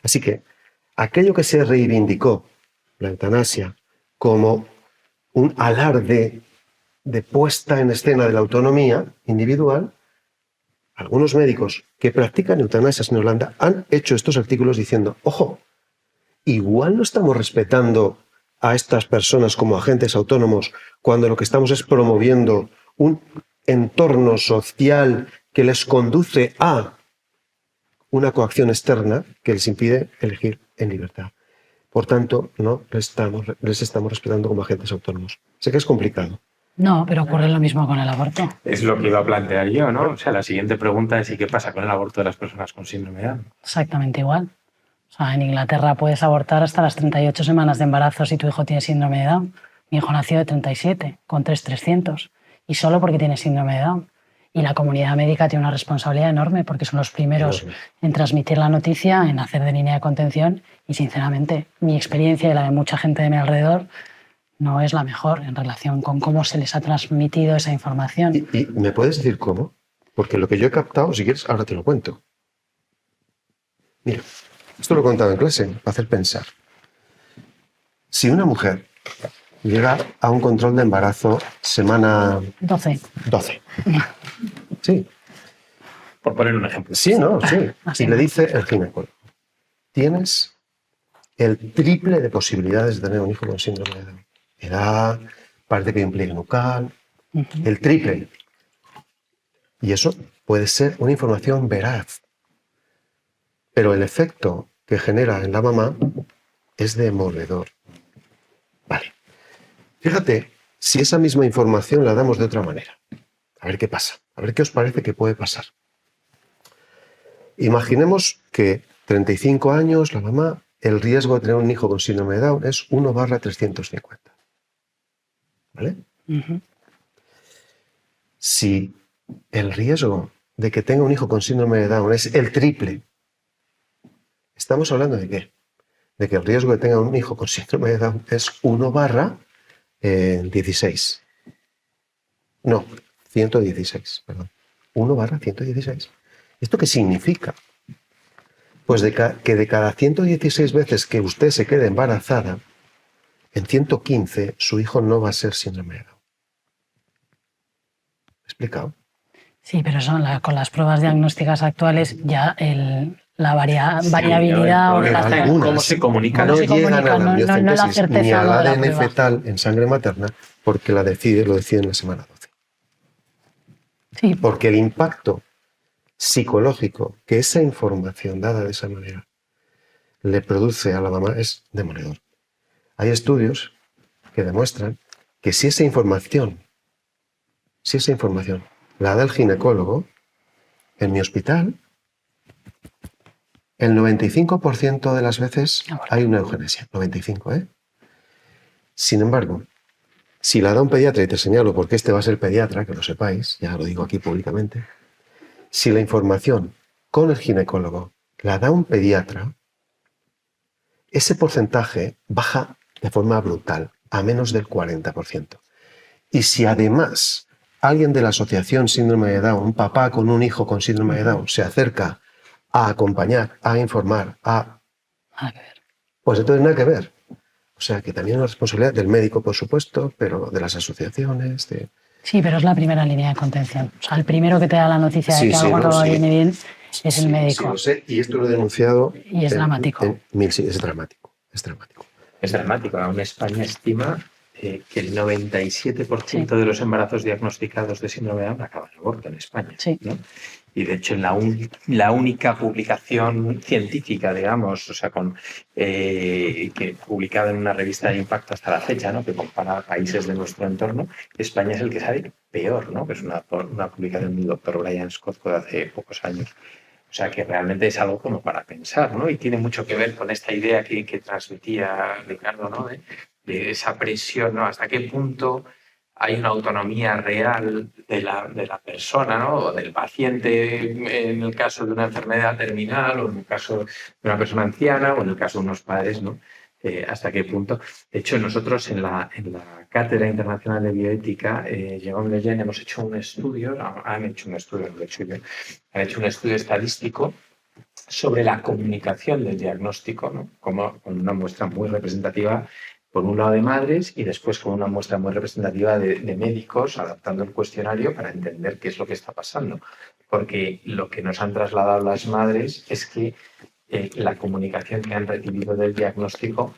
Así que aquello que se reivindicó, la eutanasia, como un alarde de puesta en escena de la autonomía individual, algunos médicos que practican eutanasias en Holanda han hecho estos artículos diciendo, ojo, igual no estamos respetando a estas personas como agentes autónomos cuando lo que estamos es promoviendo un entorno social que les conduce a una coacción externa que les impide elegir en libertad. Por tanto, no les estamos respetando como agentes autónomos. Sé que es complicado. No, pero ocurre lo mismo con el aborto. Es lo que iba a plantear yo, ¿no? O sea, la siguiente pregunta es ¿y qué pasa con el aborto de las personas con síndrome de Down? Exactamente igual. O sea, en Inglaterra puedes abortar hasta las 38 semanas de embarazo si tu hijo tiene síndrome de Down. Mi hijo nació de 37, con 300, y solo porque tiene síndrome de Down. Y la comunidad médica tiene una responsabilidad enorme porque son los primeros en transmitir la noticia, en hacer de línea de contención, y sinceramente mi experiencia y la de mucha gente de mi alrededor no es la mejor en relación con cómo se les ha transmitido esa información. ¿Y me puedes decir cómo? Porque lo que yo he captado, si quieres, ahora te lo cuento. Mira, esto lo he contado en clase, para hacer pensar. Si una mujer llega a un control de embarazo semana 12. Sí. Por poner un ejemplo. Sí, no, sí. Así Y le dice el ginecólogo, tienes el triple de posibilidades de tener un hijo con síndrome de Down. Edad, parece que implica nucal, el triple. Y eso puede ser una información veraz. Pero el efecto que genera en la mamá es demoledor. Vale. Fíjate, si esa misma información la damos de otra manera. A ver qué pasa. A ver qué os parece que puede pasar. Imaginemos que 35 años, la mamá, el riesgo de tener un hijo con síndrome de Down es 1/350. ¿Vale? Si el riesgo de que tenga un hijo con síndrome de Down es el triple, ¿estamos hablando de qué? De que el riesgo de que tenga un hijo con síndrome de Down es 1/16. No, 116, perdón. 1/116. ¿Esto qué significa? Pues que de cada 116 veces que usted se quede embarazada, en 115 su hijo no va a ser síndrome de Down. ¿Me he explicado? Sí, pero con las pruebas diagnósticas actuales ya la variabilidad o ¿Cómo se comunica? No llegan a la no la amniocentesis certeza ni al de la ADN prueba. fetal en sangre materna porque lo deciden en la semana 12. Sí, Porque el impacto psicológico que esa información dada de esa manera le produce a la mamá es demoledor. Hay estudios que demuestran que si esa información la da el ginecólogo, en mi hospital, el 95% de las veces hay una eugenesia. 95, ¿eh? Sin embargo, si la da un pediatra, y te señalo porque este va a ser pediatra, que lo sepáis, ya lo digo aquí públicamente, si la información con el ginecólogo la da un pediatra, ese porcentaje baja de forma brutal, a menos del 40%. Y si además alguien de la asociación síndrome de Down, un papá con un hijo con síndrome de Down, se acerca a acompañar, a informar, nada que ver. pues entonces nada que ver. O sea que también es una responsabilidad del médico, por supuesto, pero de las asociaciones, Sí, pero es la primera línea de contención. O sea, el primero que te da la noticia de Sí, que sí, algo no, no sí. viene bien es el Sí, médico. sí, lo sé, y esto lo he denunciado. Y es dramático. Sí, es dramático. Es dramático. Es dramático. Aún España estima que el 97% Sí. de los embarazos diagnosticados de síndrome de Down acaban en aborto en España. Sí. ¿no? Y de hecho, la única publicación científica, digamos, o sea, que publicada en una revista de impacto hasta la fecha, ¿no? Que compara países de nuestro entorno, España es el que sale peor, ¿no? Que es una publicación del doctor Brian Scott de hace pocos años. O sea, que realmente es algo como para pensar, ¿no? Y tiene mucho que ver con esta idea que transmitía Ricardo, ¿no? De esa presión, ¿no? Hasta qué punto hay una autonomía real de la persona, ¿no? O del paciente en el caso de una enfermedad terminal, o en el caso de una persona anciana, o en el caso de unos padres, ¿no? Hasta qué punto. De hecho, nosotros en la Cátedra Internacional de Bioética, Jérôme Lejeune, hemos hecho un estudio, han hecho un estudio, lo he hecho yo, han hecho un estudio estadístico sobre la comunicación del diagnóstico, ¿no? Como con una muestra muy representativa, por un lado de madres y después con una muestra muy representativa de médicos, adaptando el cuestionario para entender qué es lo que está pasando. Porque lo que nos han trasladado las madres es que la comunicación que han recibido del diagnóstico,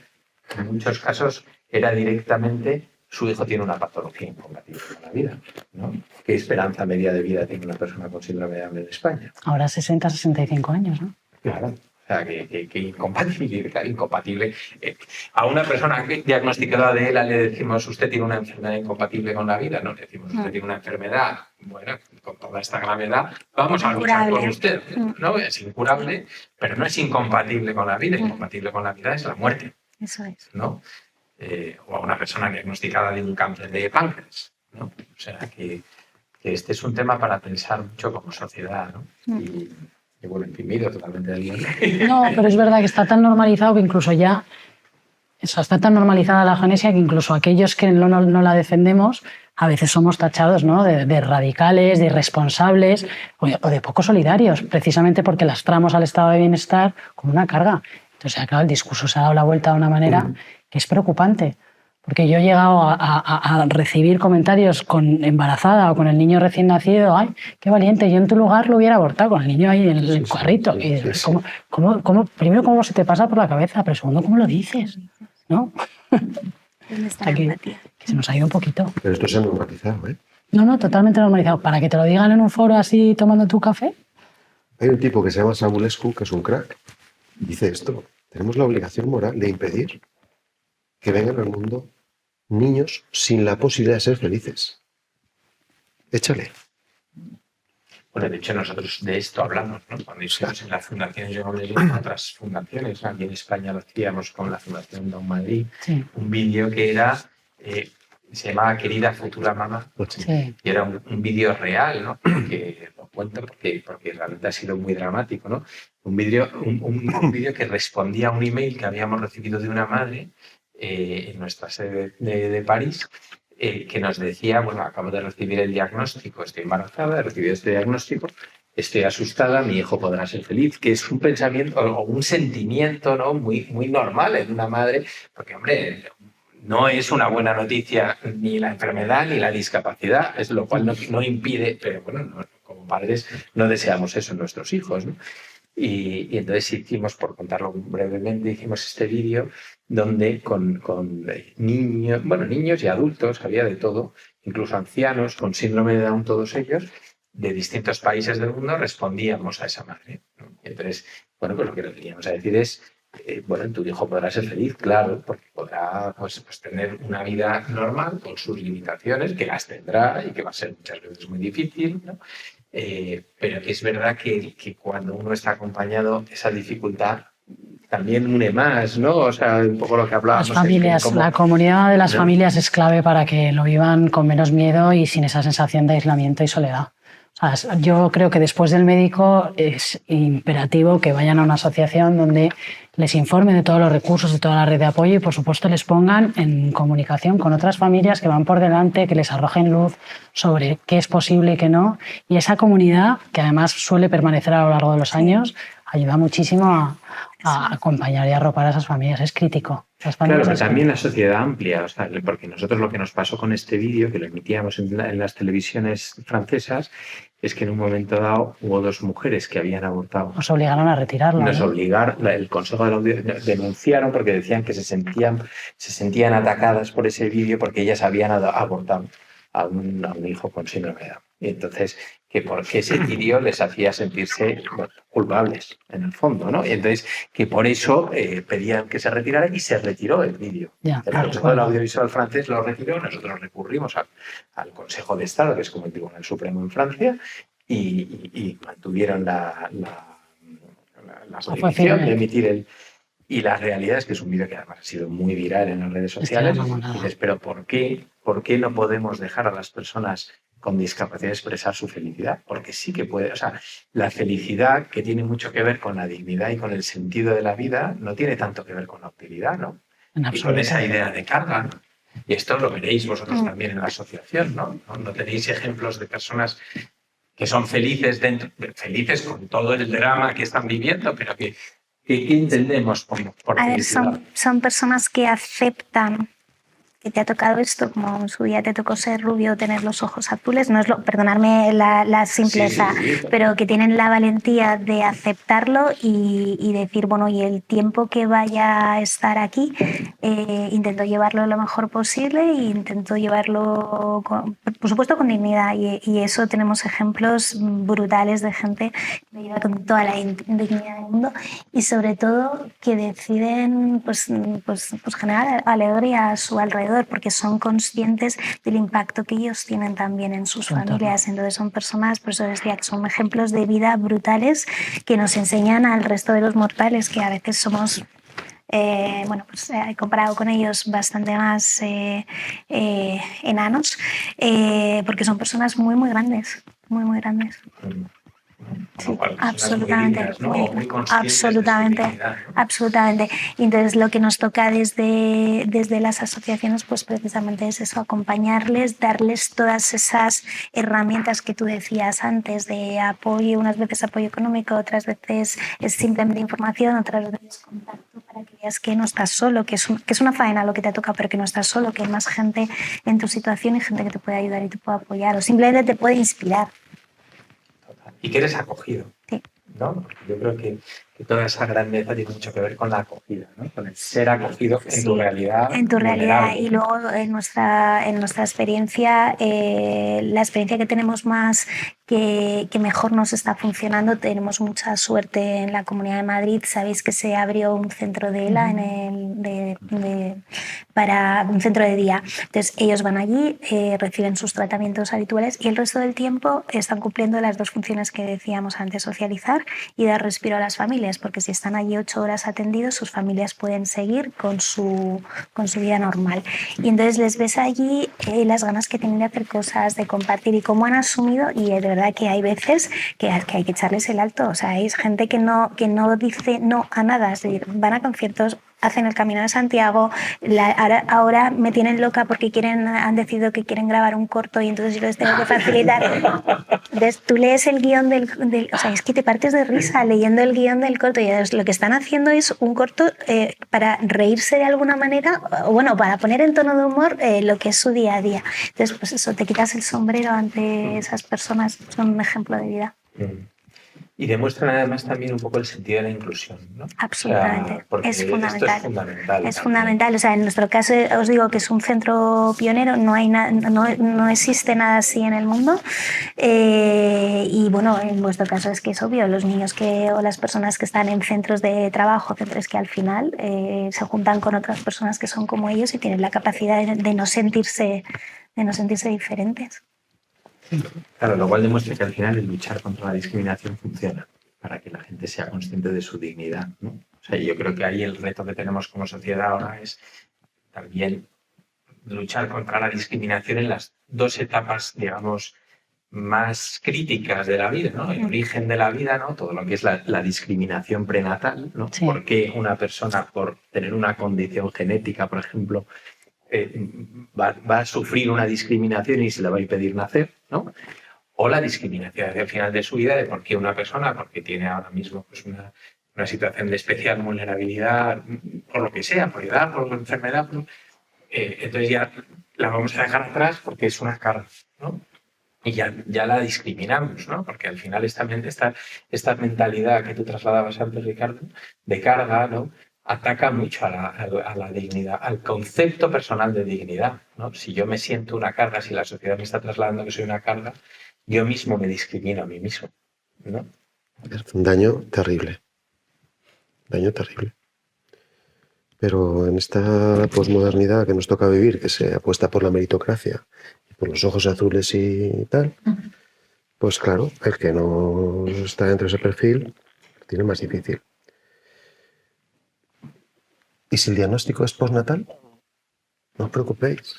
en muchos casos, era directamente: su hijo tiene una patología incompatible con la vida, ¿no? ¿Qué esperanza media de vida tiene una persona con síndrome de Down en España? Ahora 60, 65 años, ¿no? Claro. O sea, que incompatible. A una persona diagnosticada de ELA le decimos: usted tiene una enfermedad incompatible con la vida. No, le decimos: usted tiene una enfermedad, bueno, con toda esta gravedad, vamos a luchar por usted. ¿no? Es incurable, pero no es incompatible con la vida. Incompatible con la vida es la muerte. Eso es. ¿no? O a una persona diagnosticada de un cáncer de páncreas, ¿no? O sea, que este es un tema para pensar mucho como sociedad, ¿no? Y bueno, en fin, me he ido totalmente del guión. No, pero es verdad que está tan normalizado que incluso ya... está tan normalizada la eugenesia que incluso aquellos que no la defendemos a veces somos tachados, ¿no? de radicales, de irresponsables o de poco solidarios, precisamente porque lastramos al estado de bienestar como una carga. Entonces, claro, el discurso se ha dado la vuelta de una manera que es preocupante. Porque yo he llegado a recibir comentarios con embarazada o con el niño recién nacido: ¡ay, qué valiente! Yo en tu lugar lo hubiera abortado con el niño ahí en el carrito. Y primero, ¿cómo se te pasa por la cabeza? Pero segundo, ¿cómo lo dices? ¿No? ¿Dónde está la empatía? Que se nos ha ido un poquito. Pero esto se ha normalizado, ¿eh? No, totalmente normalizado. Para que te lo digan en un foro así tomando tu café. Hay un tipo que se llama Sabulescu, que es un crack, y dice esto: tenemos la obligación moral de impedir que vengan al mundo niños sin la posibilidad de ser felices. Échale. Bueno, de hecho, nosotros de esto hablamos, ¿no? Cuando hicimos en la Fundación Jérôme Lejeune, otras fundaciones, aquí en España lo hacíamos con la Fundación Down Madrid, Sí. un vídeo que era... se llamaba Querida Futura Mamá, Sí. y era un vídeo real, ¿no? Que lo cuento porque realmente ha sido muy dramático, ¿no? Un vídeo que respondía a un email que habíamos recibido de una madre en nuestra sede de París, que nos decía: bueno, acabo de recibir el diagnóstico, estoy embarazada, he recibido este diagnóstico, estoy asustada, mi hijo podrá ser feliz, que es un pensamiento o un sentimiento, ¿no? muy, muy normal en una madre, porque, hombre, no es una buena noticia ni la enfermedad ni la discapacidad, es lo cual no impide, pero bueno, como padres no deseamos eso en nuestros hijos, ¿no? Y entonces hicimos, por contarlo brevemente, hicimos este vídeo donde con niños y adultos, había de todo, incluso ancianos con síndrome de Down, todos ellos, de distintos países del mundo, respondíamos a esa madre, ¿no? Entonces, bueno, pues lo que le queríamos a decir es: bueno, tu hijo podrá ser feliz, claro, porque podrá pues tener una vida normal con sus limitaciones, que las tendrá y que va a ser muchas veces muy difícil, ¿no? Pero que es verdad que cuando uno está acompañado, esa dificultad también une más, ¿no? O sea, un poco lo que hablábamos. Las familias, la comunidad de las familias es clave para que lo vivan con menos miedo y sin esa sensación de aislamiento y soledad. O sea, yo creo que después del médico es imperativo que vayan a una asociación donde les informen de todos los recursos, de toda la red de apoyo y, por supuesto, les pongan en comunicación con otras familias que van por delante, que les arrojen luz sobre qué es posible y qué no. Y esa comunidad, que además suele permanecer a lo largo de los años, ayuda muchísimo a acompañar y arropar a esas familias, es crítico. Las Claro, familias pero es también la crítico. sociedad amplia, o sea, porque nosotros lo que nos pasó con este vídeo, que lo emitíamos en las televisiones francesas, es que en un momento dado hubo 2 mujeres que habían abortado. Nos obligaron a retirarlo. Nos ¿no? obligaron, el Consejo de la Audiencia denunciaron porque decían que se sentían atacadas por ese vídeo porque ellas habían abortado a un hijo con síndrome de Down. Y entonces, que porque ese vídeo les hacía sentirse culpables, en el fondo, ¿no? Y entonces, que por eso pedían que se retirara y se retiró el vídeo. Ya, El claro, Consejo del bueno. Audiovisual francés lo retiró, nosotros recurrimos al Consejo de Estado, que es como el Tribunal Supremo en Francia, y mantuvieron la Fue prohibición firme. de emitir el... Y la realidad es que es un vídeo que además ha sido muy viral en las redes sociales. enamorada. Y dices, pero ¿por qué no podemos dejar a las personas con discapacidad expresar su felicidad? Porque sí que puede, o sea, la felicidad, que tiene mucho que ver con la dignidad y con el sentido de la vida, no tiene tanto que ver con la utilidad, ¿no? En Y con absoluto. esa idea de carga, ¿no? Y esto lo veréis vosotros también en la asociación, ¿no? ¿No tenéis ejemplos de personas que son felices felices con todo el drama que están viviendo, pero ¿qué entendemos por A ver, felicidad? son personas que aceptan que te ha tocado esto, como en su día te tocó ser rubio, tener los ojos azules, no es perdonadme la simpleza, Sí, sí. pero que tienen la valentía de aceptarlo y decir, bueno, y el tiempo que vaya a estar aquí, intento llevarlo lo mejor posible e intento llevarlo, por supuesto, con dignidad. Y eso tenemos ejemplos brutales de gente que lo lleva con toda la dignidad del mundo y sobre todo que deciden pues generar alegría a su alrededor porque son conscientes del impacto que ellos tienen también en sus familias. Entonces son personas, por eso decía que son ejemplos de vida brutales que nos enseñan al resto de los mortales que a veces somos comparado con ellos bastante más enanos, porque son personas muy, muy grandes, muy, muy grandes. Sí, absolutamente, muy conscientes absolutamente, de su dignidad, ¿no? absolutamente. Y entonces lo que nos toca desde las asociaciones, pues precisamente es eso, acompañarles, darles todas esas herramientas que tú decías antes de apoyo, unas veces apoyo económico, otras veces es simplemente información, otras veces contacto para que veas que no estás solo, que es una faena lo que te toca, pero que no estás solo, que hay más gente en tu situación y gente que te puede ayudar y te puede apoyar o simplemente te puede inspirar. Y que eres acogido, Sí. ¿no? Porque yo creo que toda esa grandeza tiene mucho que ver con la acogida, ¿no? Con el ser acogido en tu realidad. En tu realidad vulnerable. y luego en nuestra experiencia, la experiencia que tenemos más que mejor nos está funcionando, tenemos mucha suerte en la Comunidad de Madrid. Sabéis que se abrió un centro de ELA para un centro de día. Entonces ellos van allí, reciben sus tratamientos habituales y el resto del tiempo están cumpliendo las 2 funciones que decíamos antes, socializar y dar respiro a las familias, porque si están allí 8 horas atendidos, sus familias pueden seguir con su vida normal. Y entonces les ves allí las ganas que tienen de hacer cosas, de compartir y cómo han asumido, y es verdad que hay veces que hay que echarles el alto. O sea, hay gente que no dice no a nada, es decir, van a conciertos, hacen el Camino de Santiago, ahora me tienen loca porque han decidido que quieren grabar un corto y entonces yo les tengo que facilitar. Entonces tú lees el guión o sea, es que te partes de risa leyendo el guión del corto y lo que están haciendo es un corto para reírse de alguna manera, o bueno, para poner en tono de humor lo que es su día a día. Entonces, pues eso, te quitas el sombrero ante esas personas, son un ejemplo de vida. Y demuestran además también un poco el sentido de la inclusión, ¿no? Absolutamente, O sea, porque es fundamental. Esto es fundamental. Es fundamental. O sea, en nuestro caso os digo que es un centro pionero, no existe nada así en el mundo. Y bueno, en vuestro caso es que es obvio, los niños o las personas que están en centros de trabajo, centros que al final se juntan con otras personas que son como ellos y tienen la capacidad de no sentirse diferentes. Claro, lo cual demuestra que al final el luchar contra la discriminación funciona para que la gente sea consciente de su dignidad, ¿no? O sea, yo creo que ahí el reto que tenemos como sociedad ahora es también luchar contra la discriminación en las 2 etapas, digamos, más críticas de la vida, ¿no? El origen de la vida, ¿no? Todo lo que es la discriminación prenatal, ¿no? Sí. ¿Por qué una persona, por tener una condición genética, por ejemplo, va a sufrir una discriminación y se le va a impedir nacer, ¿no? o la discriminación hacia el final de su vida de por qué una persona, porque tiene ahora mismo pues una situación de especial vulnerabilidad, por lo que sea, por edad, por enfermedad, entonces ya la vamos a dejar atrás porque es una carga, ¿no? Y ya la discriminamos, ¿no? Porque al final esta mentalidad que tú trasladabas antes, Ricardo, de carga, ¿no? Ataca mucho a la dignidad, al concepto personal de dignidad, ¿no? Si yo me siento una carga, si la sociedad me está trasladando que soy una carga, yo mismo me discrimino a mí mismo, ¿no? Es un daño terrible. Daño terrible. Pero en esta posmodernidad que nos toca vivir, que se apuesta por la meritocracia, por los ojos azules y tal, pues claro, el que no está dentro de ese perfil tiene más difícil. ¿Y si el diagnóstico es postnatal? No os preocupéis.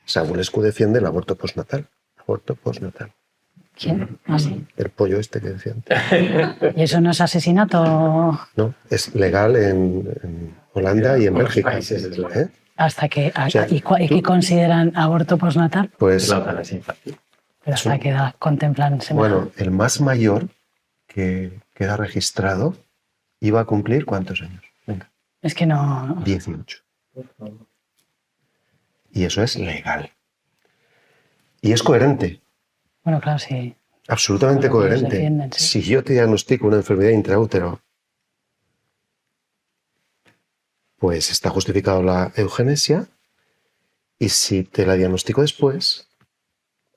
Savulescu defiende el aborto postnatal. Aborto postnatal. ¿Quién? ¿Ah, sí? El pollo este que decía antes. ¿Y eso no es asesinato? No, es legal en Holanda y en Bélgica. Países es legal. ¿Eh? Hasta que, O sea, ¿y qué consideran aborto postnatal? Pues La eutanasia infantil. Pero hasta qué edad contemplan semejante. bueno, el más mayor que queda registrado iba a cumplir ¿cuántos años? Venga, Es que no. 18. Y eso es legal. Y es coherente, Bueno, claro, sí. absolutamente Con lo que ellos coherente. defienden, sí. Si yo te diagnostico una enfermedad intraútero, pues está justificado la eugenesia, y si te la diagnostico después,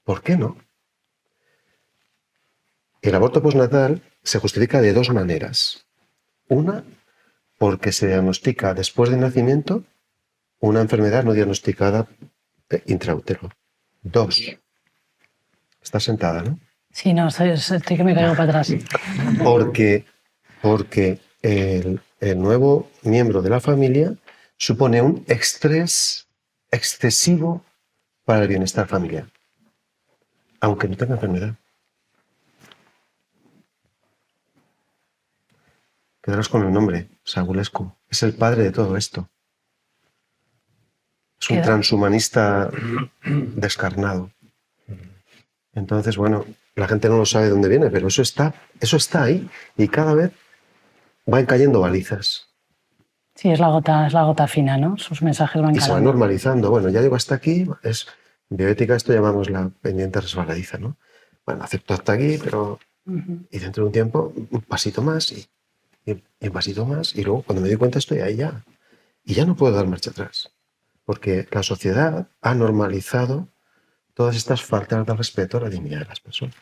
¿por qué no? El aborto postnatal se justifica de dos maneras. Una, porque se diagnostica después del nacimiento una enfermedad no diagnosticada intraútero. Dos, está sentada, ¿no? Sí, no, estoy que me caigo para atrás. Porque el nuevo miembro de la familia supone un estrés excesivo para el bienestar familiar, aunque no tenga enfermedad. Quedaros con el nombre, Savulescu. Es el padre de todo esto. Es un transhumanista descarnado. Entonces, bueno, la gente no lo sabe de dónde viene, pero eso está ahí y cada vez van cayendo balizas. Sí, es la gota fina, ¿no? Sus mensajes van Y se va calando. normalizando. Bueno, ya llego hasta aquí. En bioética esto llamamos la pendiente resbaladiza, ¿no? Bueno, acepto hasta aquí, pero... Y dentro de un tiempo, un pasito más y un pasito más. Y luego, cuando me doy cuenta, estoy ahí ya. Y ya no puedo dar marcha atrás. Porque la sociedad ha normalizado todas estas faltas de respeto a la dignidad de las personas.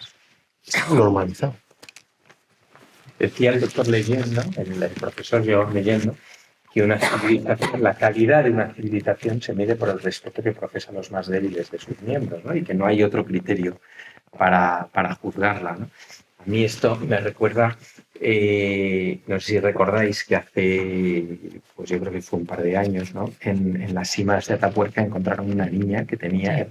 Está normalizado. Decía el doctor Leyen, ¿no? El profesor George Leyen, ¿no? Que una civilización, la calidad de una civilización se mide por el respeto que profesan los más débiles de sus miembros, ¿no? Y que no hay otro criterio para juzgarla, ¿no? A mí esto me recuerda, no sé si recordáis que hace, pues yo creo que fue un par de años, ¿no? En las cimas de Atapuerca encontraron una niña que tenía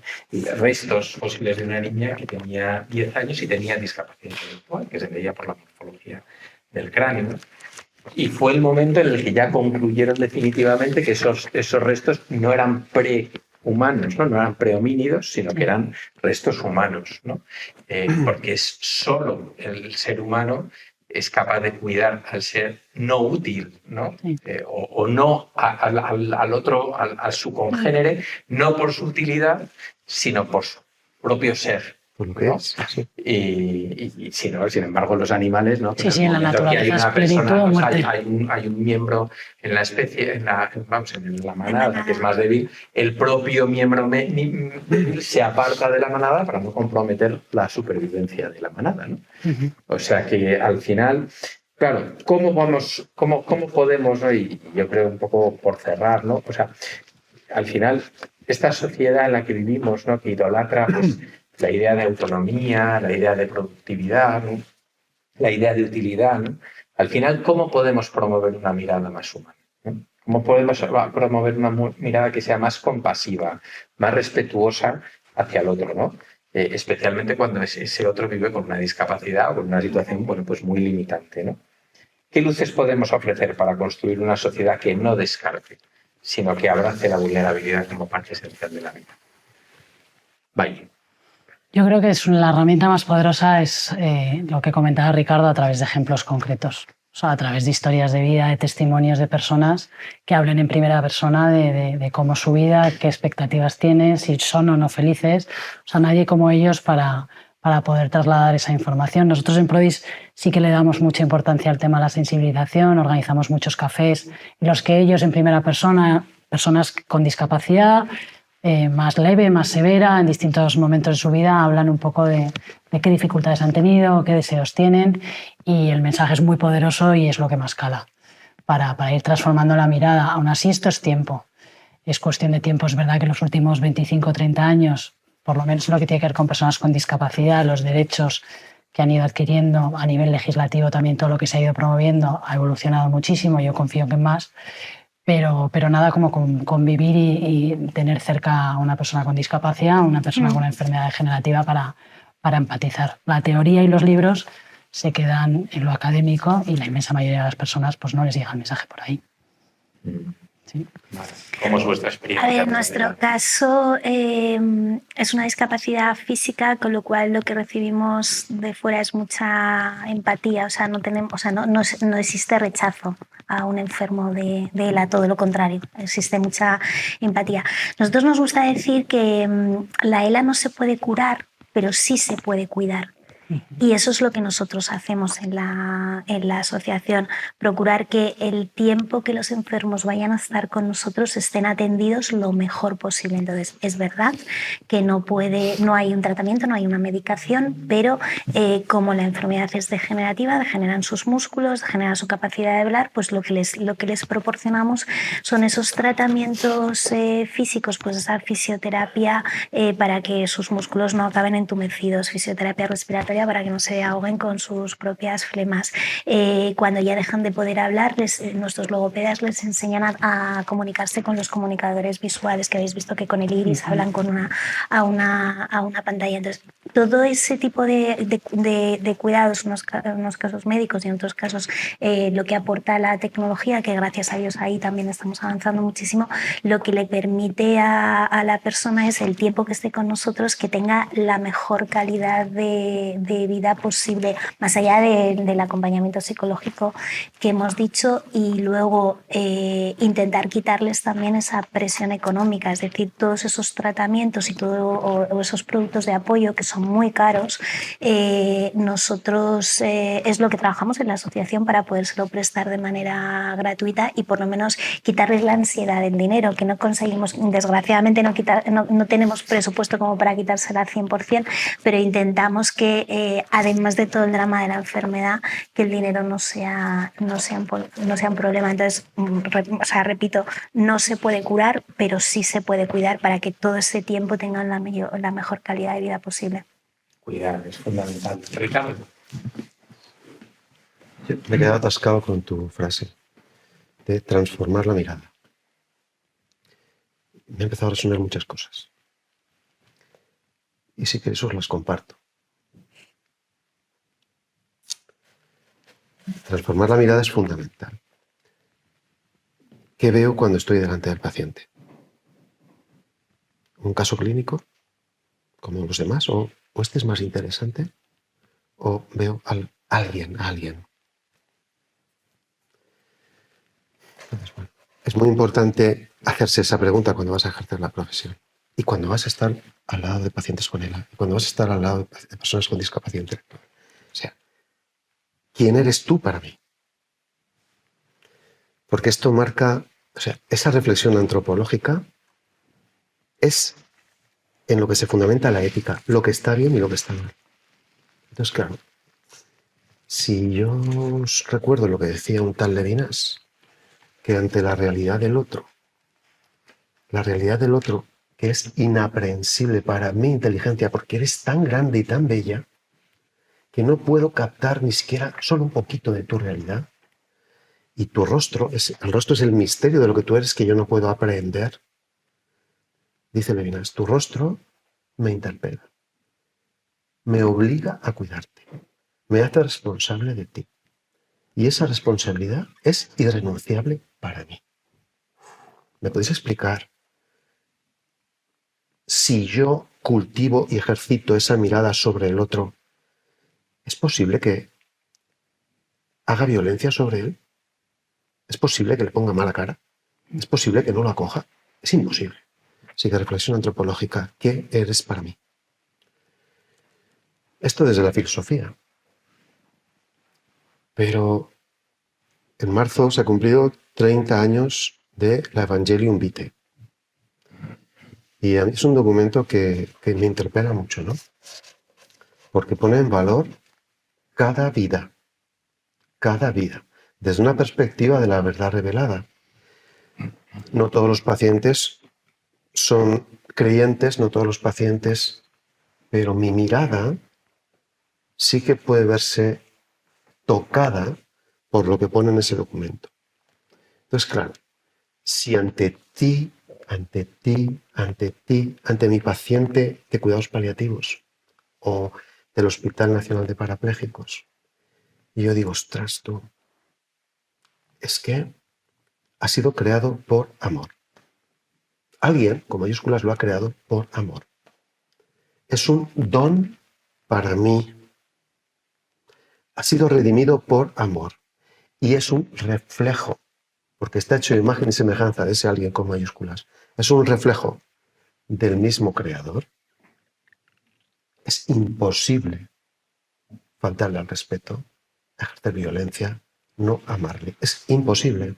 restos fósiles de una niña que tenía 10 años y tenía discapacidad intelectual, que se veía por la morfología del cráneo, ¿no? Y fue el momento en el que ya concluyeron definitivamente que esos restos no eran prehumanos, ¿no? No eran prehomínidos, sino que eran restos humanos, ¿no? Porque es solo el ser humano es capaz de cuidar al ser no útil, ¿no? Sí. O no al otro, a su congénere, no por su utilidad, sino por su propio ser. Por lo que ¿no? es. Sí. Y si no, sin embargo, los animales, ¿no? Sí, sí, en la naturaleza, espíritu o muerte. Hay un miembro en la especie, en la manada, que es más débil, el propio miembro se aparta de la manada para no comprometer la supervivencia de la manada, ¿no? O sea que al final, claro, ¿cómo podemos, ¿no? Y yo creo un poco por cerrar, ¿no? O sea, al final, esta sociedad en la que vivimos, ¿no? Que idolatra, pues, la idea de autonomía, la idea de productividad, ¿no? La idea de utilidad, ¿no? Al final, ¿cómo podemos promover una mirada más humana? ¿no? ¿Cómo podemos promover una mirada que sea más compasiva, más respetuosa hacia el otro, ¿no? Especialmente cuando ese otro vive con una discapacidad o con una situación, bueno, pues muy limitante, ¿no? ¿Qué luces podemos ofrecer para construir una sociedad que no descarte, sino que abrace la vulnerabilidad como parte esencial de la vida? Vaya. Yo creo que la herramienta más poderosa es lo que comentaba Ricardo a través de ejemplos concretos. O sea, a través de historias de vida, de testimonios de personas que hablen en primera persona de cómo su vida, qué expectativas tienen, si son o no felices. O sea, nadie como ellos para poder trasladar esa información. Nosotros en Prodis sí que le damos mucha importancia al tema de la sensibilización, organizamos muchos cafés en los que ellos en primera persona, personas con discapacidad, más leve, más severa, en distintos momentos de su vida, hablan un poco de qué dificultades han tenido, qué deseos tienen, y el mensaje es muy poderoso y es lo que más cala para ir transformando la mirada. Aún así, esto es tiempo, es cuestión de tiempo. Es verdad que en los últimos 25 o 30 años, por lo menos lo que tiene que ver con personas con discapacidad, los derechos que han ido adquiriendo a nivel legislativo, también todo lo que se ha ido promoviendo ha evolucionado muchísimo, yo confío que más. Pero nada como convivir y tener cerca a una persona con discapacidad, a una persona con una enfermedad degenerativa para empatizar. La teoría y los libros se quedan en lo académico y la inmensa mayoría de las personas pues no les llega el mensaje por ahí. Sí. Vale. ¿Cómo es vuestra experiencia? A ver, en nuestro caso es una discapacidad física, con lo cual lo que recibimos de fuera es mucha empatía. O sea, no existe rechazo a un enfermo de él, a todo lo contrario, existe mucha empatía. Nosotros nos gusta decir que la ELA no se puede curar, pero sí se puede cuidar. Y eso es lo que nosotros hacemos en la asociación, procurar que el tiempo que los enfermos vayan a estar con nosotros estén atendidos lo mejor posible. Entonces, es verdad que no hay un tratamiento, no hay una medicación, pero como la enfermedad es degenerativa, degeneran sus músculos, degenera su capacidad de hablar, pues lo que les proporcionamos son esos tratamientos físicos, pues esa fisioterapia para que sus músculos no acaben entumecidos, fisioterapia respiratoria para que no se ahoguen con sus propias flemas. Cuando ya dejan de poder hablar, nuestros logopedas les enseñan a comunicarse con los comunicadores visuales, que habéis visto que con el iris hablan a una pantalla. Entonces, todo ese tipo de cuidados, en unos casos médicos y en otros casos lo que aporta la tecnología, que gracias a Dios ahí también estamos avanzando muchísimo, lo que le permite a la persona es el tiempo que esté con nosotros, que tenga la mejor calidad de vida posible, más allá del acompañamiento psicológico que hemos dicho, y luego intentar quitarles también esa presión económica, es decir, todos esos tratamientos y o esos productos de apoyo que son muy caros, nosotros es lo que trabajamos en la asociación para podérselo prestar de manera gratuita y por lo menos quitarles la ansiedad del dinero, que no conseguimos, desgraciadamente no tenemos presupuesto como para quitársela al 100%, pero intentamos que además de todo el drama de la enfermedad, que el dinero no sea un problema. Entonces, repito, no se puede curar, pero sí se puede cuidar para que todo ese tiempo tengan la mejor calidad de vida posible. Cuidar es fundamental. Ricardo. Me he quedado atascado con tu frase de transformar la mirada. Me he empezado a resonar muchas cosas. Y si queréis os las comparto. Transformar la mirada es fundamental. ¿Qué veo cuando estoy delante del paciente? ¿Un caso clínico, como los demás? ¿O este es más interesante? ¿O veo a alguien? Entonces, bueno, es muy importante hacerse esa pregunta cuando vas a ejercer la profesión. Y cuando vas a estar al lado de pacientes con ELA. Y cuando vas a estar al lado de personas con discapacidad intelectual. O sea, ¿quién eres tú para mí? Porque esto marca, o sea, esa reflexión antropológica es en lo que se fundamenta la ética, lo que está bien y lo que está mal. Entonces, claro, si yo os recuerdo lo que decía un tal Levinas, que ante la realidad del otro, que es inaprehensible para mi inteligencia, porque eres tan grande y tan bella, que no puedo captar ni siquiera solo un poquito de tu realidad, y tu rostro, el rostro es el misterio de lo que tú eres que yo no puedo aprehender. Dice Levinas, tu rostro me interpela, me obliga a cuidarte, me hace responsable de ti. Y esa responsabilidad es irrenunciable para mí. ¿Me podéis explicar si yo cultivo y ejercito esa mirada sobre el otro, ¿es posible que haga violencia sobre él? ¿Es posible que le ponga mala cara? ¿Es posible que no lo acoja? Es imposible. Así que reflexión antropológica, ¿qué eres para mí? Esto desde la filosofía. Pero en marzo se ha cumplido 30 años de la Evangelium Vitae. Y a mí es un documento que me interpela mucho, ¿no? Porque pone en valor cada vida, desde una perspectiva de la verdad revelada. No todos los pacientes son creyentes, no todos los pacientes, pero mi mirada sí que puede verse tocada por lo que pone en ese documento. Entonces, claro, si ante mi paciente de cuidados paliativos o del Hospital Nacional de Parapléjicos, y yo digo, ostras, tú, es que ha sido creado por amor. Alguien, con mayúsculas, lo ha creado por amor. Es un don para mí. Ha sido redimido por amor. Y es un reflejo, porque está hecho de imagen y semejanza de ese alguien con mayúsculas. Es un reflejo del mismo creador. Es imposible faltarle al respeto, ejercer violencia, no amarle. Es imposible.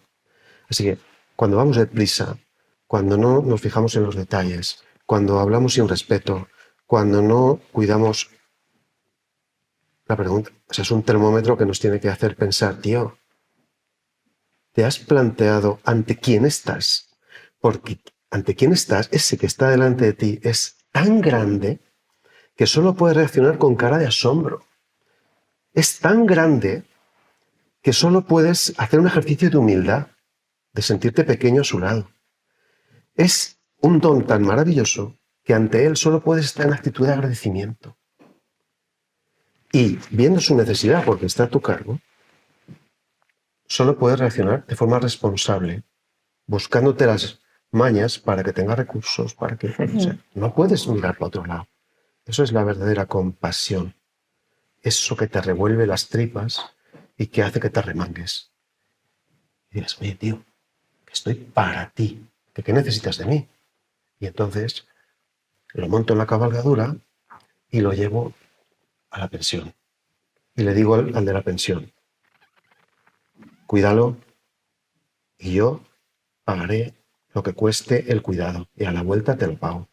Así que cuando vamos deprisa, cuando no nos fijamos en los detalles, cuando hablamos sin respeto, cuando no cuidamos la pregunta, o sea, es un termómetro que nos tiene que hacer pensar, tío, ¿te has planteado ante quién estás? Porque ante quién estás, ese que está delante de ti es tan grande que solo puede reaccionar con cara de asombro. Es tan grande que solo puedes hacer un ejercicio de humildad, de sentirte pequeño a su lado. Es un don tan maravilloso que ante él solo puedes estar en actitud de agradecimiento. Y viendo su necesidad, porque está a tu cargo, solo puedes reaccionar de forma responsable, buscándote las mañas para que tenga recursos, para que... O sea, no puedes mirar para otro lado. Eso es la verdadera compasión. Eso que te revuelve las tripas y que hace que te remangues. Y dices, oye, tío, que estoy para ti, que ¿qué necesitas de mí? Y entonces lo monto en la cabalgadura y lo llevo a la pensión. Y le digo al de la pensión, cuídalo y yo pagaré lo que cueste el cuidado y a la vuelta te lo pago.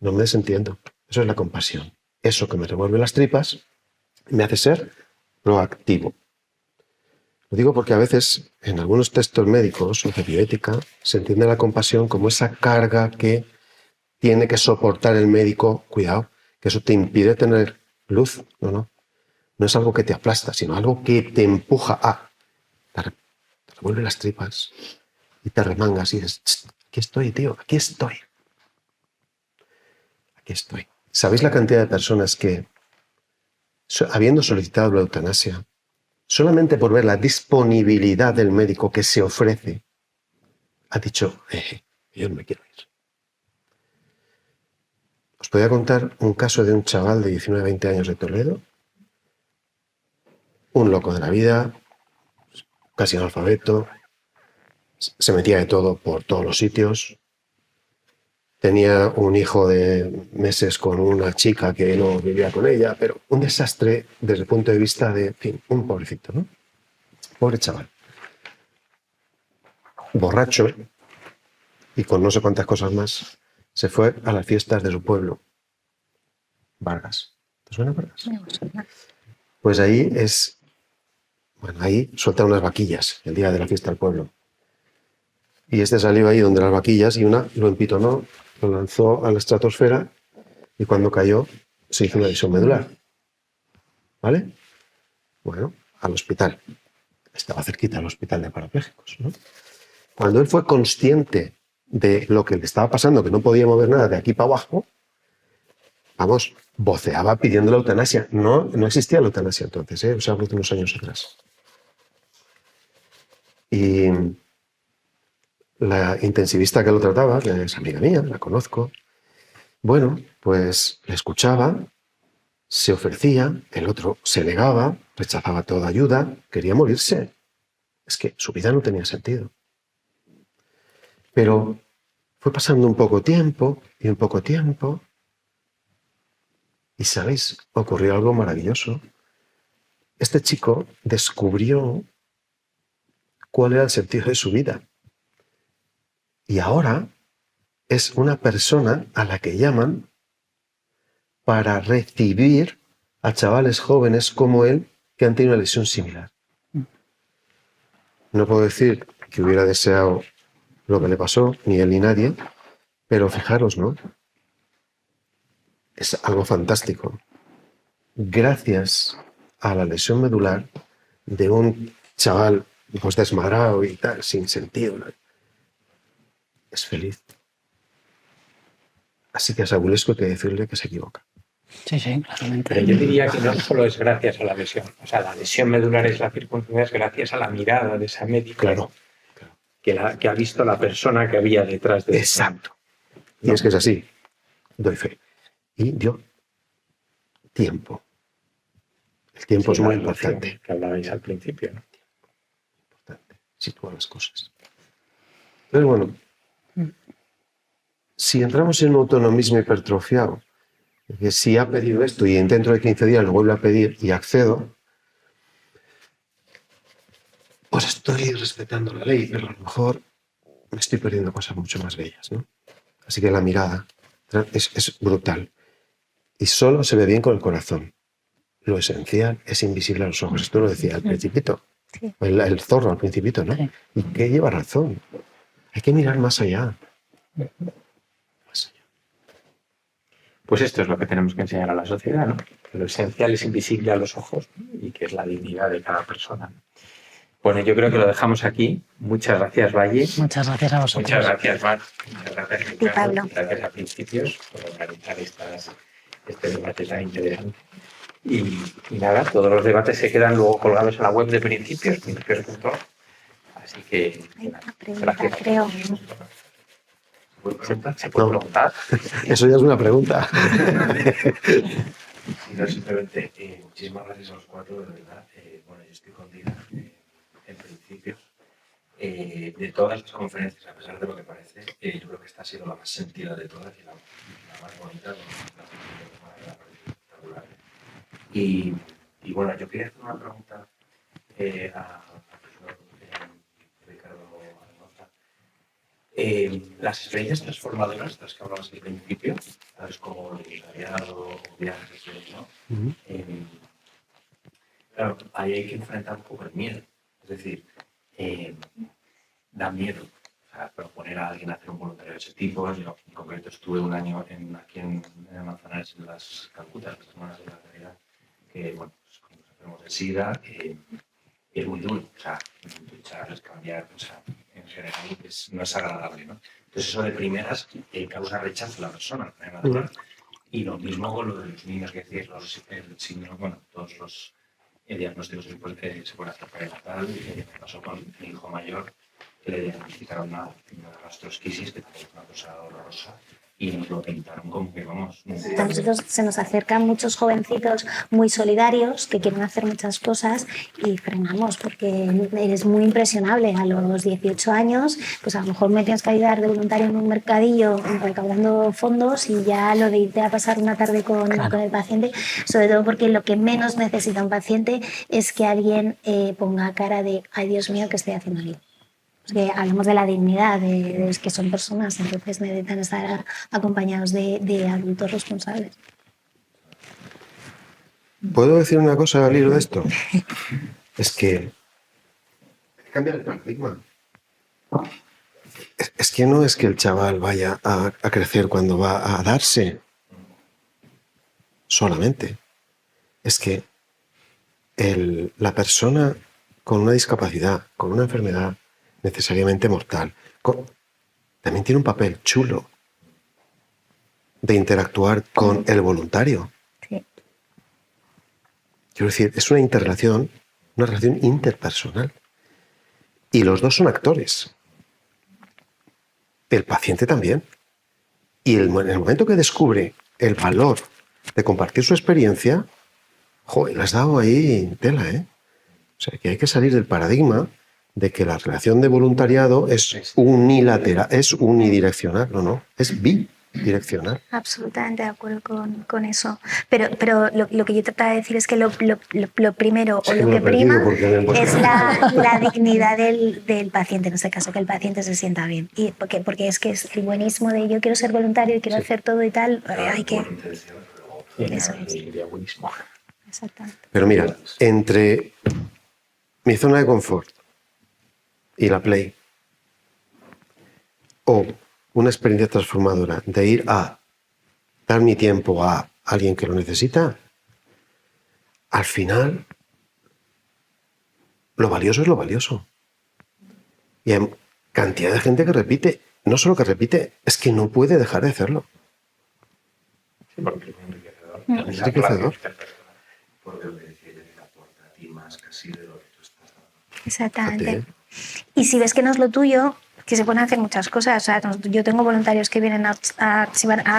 No me desentiendo. Eso es la compasión. Eso que me revuelve las tripas me hace ser proactivo. Lo digo porque a veces en algunos textos médicos o de bioética se entiende la compasión como esa carga que tiene que soportar el médico. Cuidado, que eso te impide tener luz. No. No es algo que te aplasta, sino algo que te empuja a... Te revuelve las tripas y te remangas y dices, aquí estoy, tío, aquí estoy. Aquí estoy. ¿Sabéis la cantidad de personas que, habiendo solicitado la eutanasia, solamente por ver la disponibilidad del médico que se ofrece, ha dicho, yo no me quiero ir? Os podría contar un caso de un chaval de 19-20 años de Toledo, un loco de la vida, casi analfabeto, se metía de todo por todos los sitios, tenía un hijo de meses con una chica que no vivía con ella, pero un desastre desde el punto de vista de, en fin, un pobrecito, ¿no? Pobre chaval. Borracho y con no sé cuántas cosas más, se fue a las fiestas de su pueblo. Vargas. ¿Te suena Vargas? Pues ahí ahí sueltan unas vaquillas el día de la fiesta del pueblo. Y este salió ahí donde las vaquillas y una lo empitonó, lo lanzó a la estratosfera y cuando cayó se hizo una lesión medular. ¿Vale? Bueno, al hospital. Estaba cerquita al hospital de parapléjicos, ¿no? Cuando él fue consciente de lo que le estaba pasando, que no podía mover nada de aquí para abajo, vamos, voceaba pidiendo la eutanasia. No existía la eutanasia entonces, os hablo de unos años atrás. Y la intensivista que lo trataba, que es amiga mía, la conozco, Bueno, pues le escuchaba, se ofrecía, el otro se negaba, rechazaba toda ayuda, quería morirse. Es que su vida no tenía sentido. Pero fue pasando un poco tiempo y un poco tiempo. Y, ¿sabéis? Ocurrió algo maravilloso. Este chico descubrió cuál era el sentido de su vida. Y ahora es una persona a la que llaman para recibir a chavales jóvenes como él que han tenido una lesión similar. No puedo decir que hubiera deseado lo que le pasó, ni él ni nadie, pero fijaros, ¿no? Es algo fantástico. Gracias a la lesión medular de un chaval pues desmadrado y tal, sin sentido, ¿no? Es feliz. Así que a Sabulescu hay que decirle que se equivoca. Sí, sí, claramente. Pero yo diría que no solo es gracias a la lesión. O sea, la lesión medular es la circunstancia, es gracias a la mirada de esa médica, Claro. que ha visto la persona que había detrás de eso. Exacto. Y es que es así. Doy fe. Y dio tiempo. El tiempo Sí, es muy la relación importante. que hablabais al principio, ¿no? Importante. Sitúa las cosas. Pero bueno, si entramos en un autonomismo hipertrofiado, que si ha pedido esto y dentro de 15 días lo vuelve a pedir y accedo, pues estoy respetando la ley, pero a lo mejor me estoy perdiendo cosas mucho más bellas, ¿no? Así que la mirada es brutal. Y solo se ve bien con el corazón. Lo esencial es invisible a los ojos. Esto lo decía el Principito. Sí. El zorro al Principito, ¿no? Sí. Y que lleva razón. Hay que mirar más allá. Más allá. Pues esto es lo que tenemos que enseñar a la sociedad, ¿no? Que lo esencial es invisible a los ojos, ¿no? Y que es la dignidad de cada persona. Bueno, yo creo que lo dejamos aquí. Muchas gracias, Valle. Muchas gracias a vosotros. Muchas gracias, Mar. Muchas gracias, Y Ricardo. Pablo. Gracias a Principios por organizar este debate tan interesante. Y nada, todos los debates se quedan luego colgados en la web de Principios, principios.org. Así que, Hay una nada, pregunta, gracias. creo. ¿Se puede preguntar? Eso ya es una pregunta. Y no, simplemente, muchísimas gracias a los cuatro, de verdad. Bueno, yo estoy con Dina en Principios. De todas las conferencias, a pesar de lo que parece, yo creo que esta ha sido la más sentida de todas y la más bonita, la espectacular. Y bueno, yo quería hacer una pregunta al profesor Ricardo Almoza. Las experiencias transformadoras, de las que hablabas al principio, tales como el voluntariado, viajes, ¿no? Claro, ahí hay que enfrentar un poco el miedo. Es decir, da miedo, o sea, proponer a alguien hacer un voluntario de ese tipo. Yo en concreto estuve un año aquí en Manzanares, en las Calcutas, las Semanas de la Caridad, que bueno, pues como nos enfermos de SIDA, es muy duro, o sea, luchar, cambiar, o sea, en general no es agradable, ¿no? Entonces eso de primeras causa rechazo a la persona, y lo mismo con lo de los niños, que decís, el signo, bueno, todos los diagnósticos se pueden hacer perinatal, y me pasó con mi hijo mayor, que le diagnosticaron una gastrosquisis, que también es una cosa horrorosa, y nos lo pintaron como que vamos. A nosotros se nos acercan muchos jovencitos muy solidarios que quieren hacer muchas cosas y frenamos porque eres muy impresionable. A los 18 años, pues a lo mejor me tienes que ayudar de voluntario en un mercadillo recaudando fondos y ya lo de irte a pasar una tarde con el paciente, sobre todo porque lo que menos necesita un paciente es que alguien ponga cara de ay Dios mío, ¿qué estoy haciendo aquí? Porque hablamos de la dignidad, de que son personas, entonces necesitan estar acompañados de adultos responsables. ¿Puedo decir una cosa al hilo de esto? Es que hay que cambiar el paradigma. Es que no es que el chaval vaya a crecer cuando va a darse solamente. Es que la persona con una discapacidad, con una enfermedad necesariamente mortal, también tiene un papel chulo de interactuar con el voluntario. Sí. Quiero decir, es una relación interpersonal. Y los dos son actores. El paciente también. Y en el momento que descubre el valor de compartir su experiencia, joder, le has dado ahí tela, ¿eh? O sea, que hay que salir del paradigma de que la relación de voluntariado es unilateral, es unidireccional, no, es bidireccional. Absolutamente de acuerdo con eso. Pero lo que yo trataba de decir es que lo primero o lo que prima es la dignidad del paciente, en este caso, que el paciente se sienta bien. Y porque es que es el buenismo de yo quiero ser voluntario y quiero hacer todo y tal, hay que... Eso es. Exactamente. Pero mira, entre mi zona de confort y la Play, o una experiencia transformadora de ir a dar mi tiempo a alguien que lo necesita, al final lo valioso es lo valioso. Y hay cantidad de gente que repite, no solo que repite, es que no puede dejar de hacerlo. Sí, porque es enriquecedor. Es enriquecedor. Porque lo que decía yo, que aporta a ti más casi de lo que tú estás dando. Exactamente. Y si ves que no es lo tuyo, que se pueden hacer muchas cosas. O sea, yo tengo voluntarios que vienen a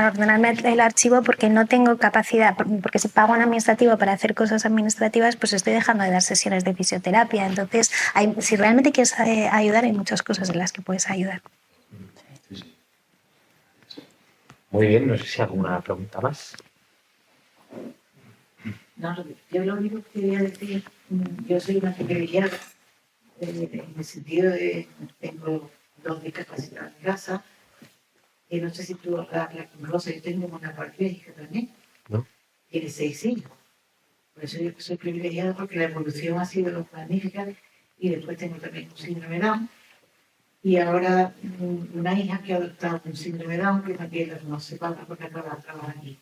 ordenarme el archivo porque no tengo capacidad, porque si pago un administrativo para hacer cosas administrativas, pues estoy dejando de dar sesiones de fisioterapia. Entonces, si realmente quieres ayudar, hay muchas cosas en las que puedes ayudar. Muy bien, no sé si alguna pregunta más. No, yo lo único que quería decir, yo soy una privilegiada, en el sentido de tengo 2 discapacitados en casa, y no sé si tú la conoces, yo tengo una cuadriplégica también, ¿No? tiene 6 hijos. Por eso yo soy privilegiada porque la evolución ha sido magnífica, y después tengo también un síndrome de Down, y ahora una hija que ha adoptado un síndrome de Down, que también no se paga porque acaba de trabajar aquí.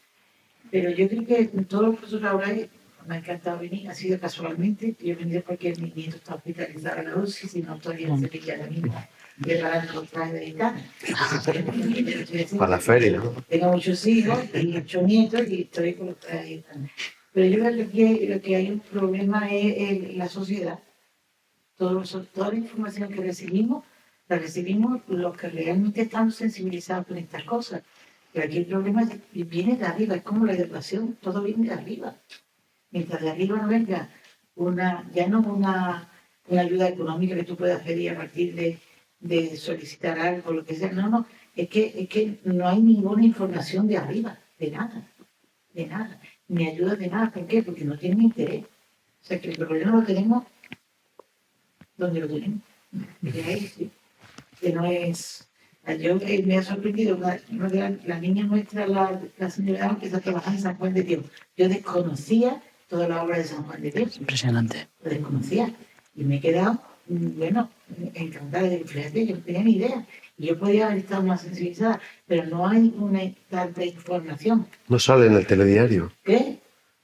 Pero yo creo que en todos los cursos laborales me ha encantado venir, ha sido casualmente. Yo he venido porque mi nieto está hospitalizado en la UCI, si no todavía se veía la misma, preparando los trajes de gitana. Para la feria, ¿no? Tengo muchos hijos y 8 nietos y estoy con los trajes de gitana. Pero yo creo que lo que hay un problema es la sociedad. Toda la información que recibimos, la recibimos los que realmente estamos sensibilizados con estas cosas. Pero aquí el problema viene de arriba, es como la educación, todo viene de arriba. Mientras de arriba no venga ya no una ayuda económica que tú puedas pedir a partir de solicitar algo, lo que sea, no, es que no hay ninguna información de arriba, de nada, ni ayuda de nada. ¿Por qué? Porque no tienen interés. O sea que el problema lo tenemos donde lo tenemos, que no es... Yo me ha sorprendido, la niña nuestra, la señora que está trabajando en San Juan de Dios. Yo desconocía toda la obra de San Juan de Dios. Impresionante. Lo desconocía. Y me he quedado, encantada. Fíjate, yo no tenía ni idea. Y yo podía haber estado más sensibilizada, pero no hay una tanta información. No sale en el telediario. ¿Qué?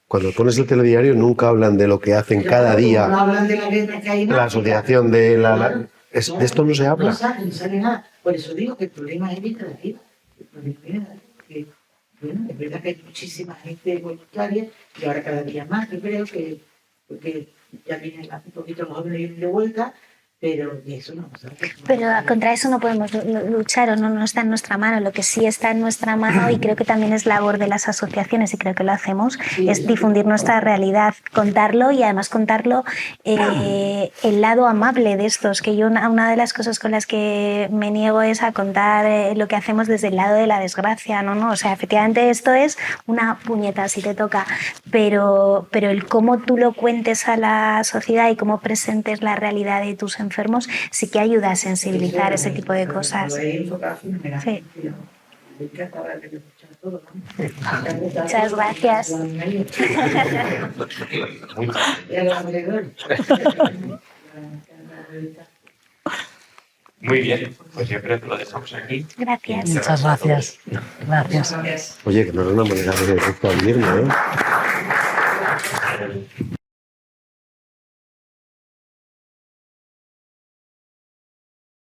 Cuando pones el telediario nunca hablan de lo que hacen cada día. No hablan de la guerra que hay en La África. asociación de de esto no se habla. No sale nada. Por eso digo que el problema es viene de arriba. El problema viene de arriba. Porque, bueno, es verdad que hay muchísima gente voluntaria y ahora cada día más, yo creo que porque ya vienen un poquito los jóvenes vienen de vuelta, pero eso no pasa. Pero contra eso no podemos luchar o no está en nuestra mano. Lo que sí está en nuestra mano, y creo que también es labor de las asociaciones, y creo que lo hacemos, es difundir nuestra realidad, contarlo y además contarlo el lado amable de estos, que yo una de las cosas con las que me niego es a contar lo que hacemos desde el lado de la desgracia, ¿no? O sea, efectivamente esto es una puñeta si te toca, pero el cómo tú lo cuentes a la sociedad y cómo presentes la realidad de tus enfermos sí que ayuda a sensibilizar ese tipo de cosas. Sí. Muchas gracias. Muy bien, pues yo creo que lo dejamos aquí. Gracias. Muchas gracias. Gracias. Oye, que no era una manera de despedirme, ¿eh?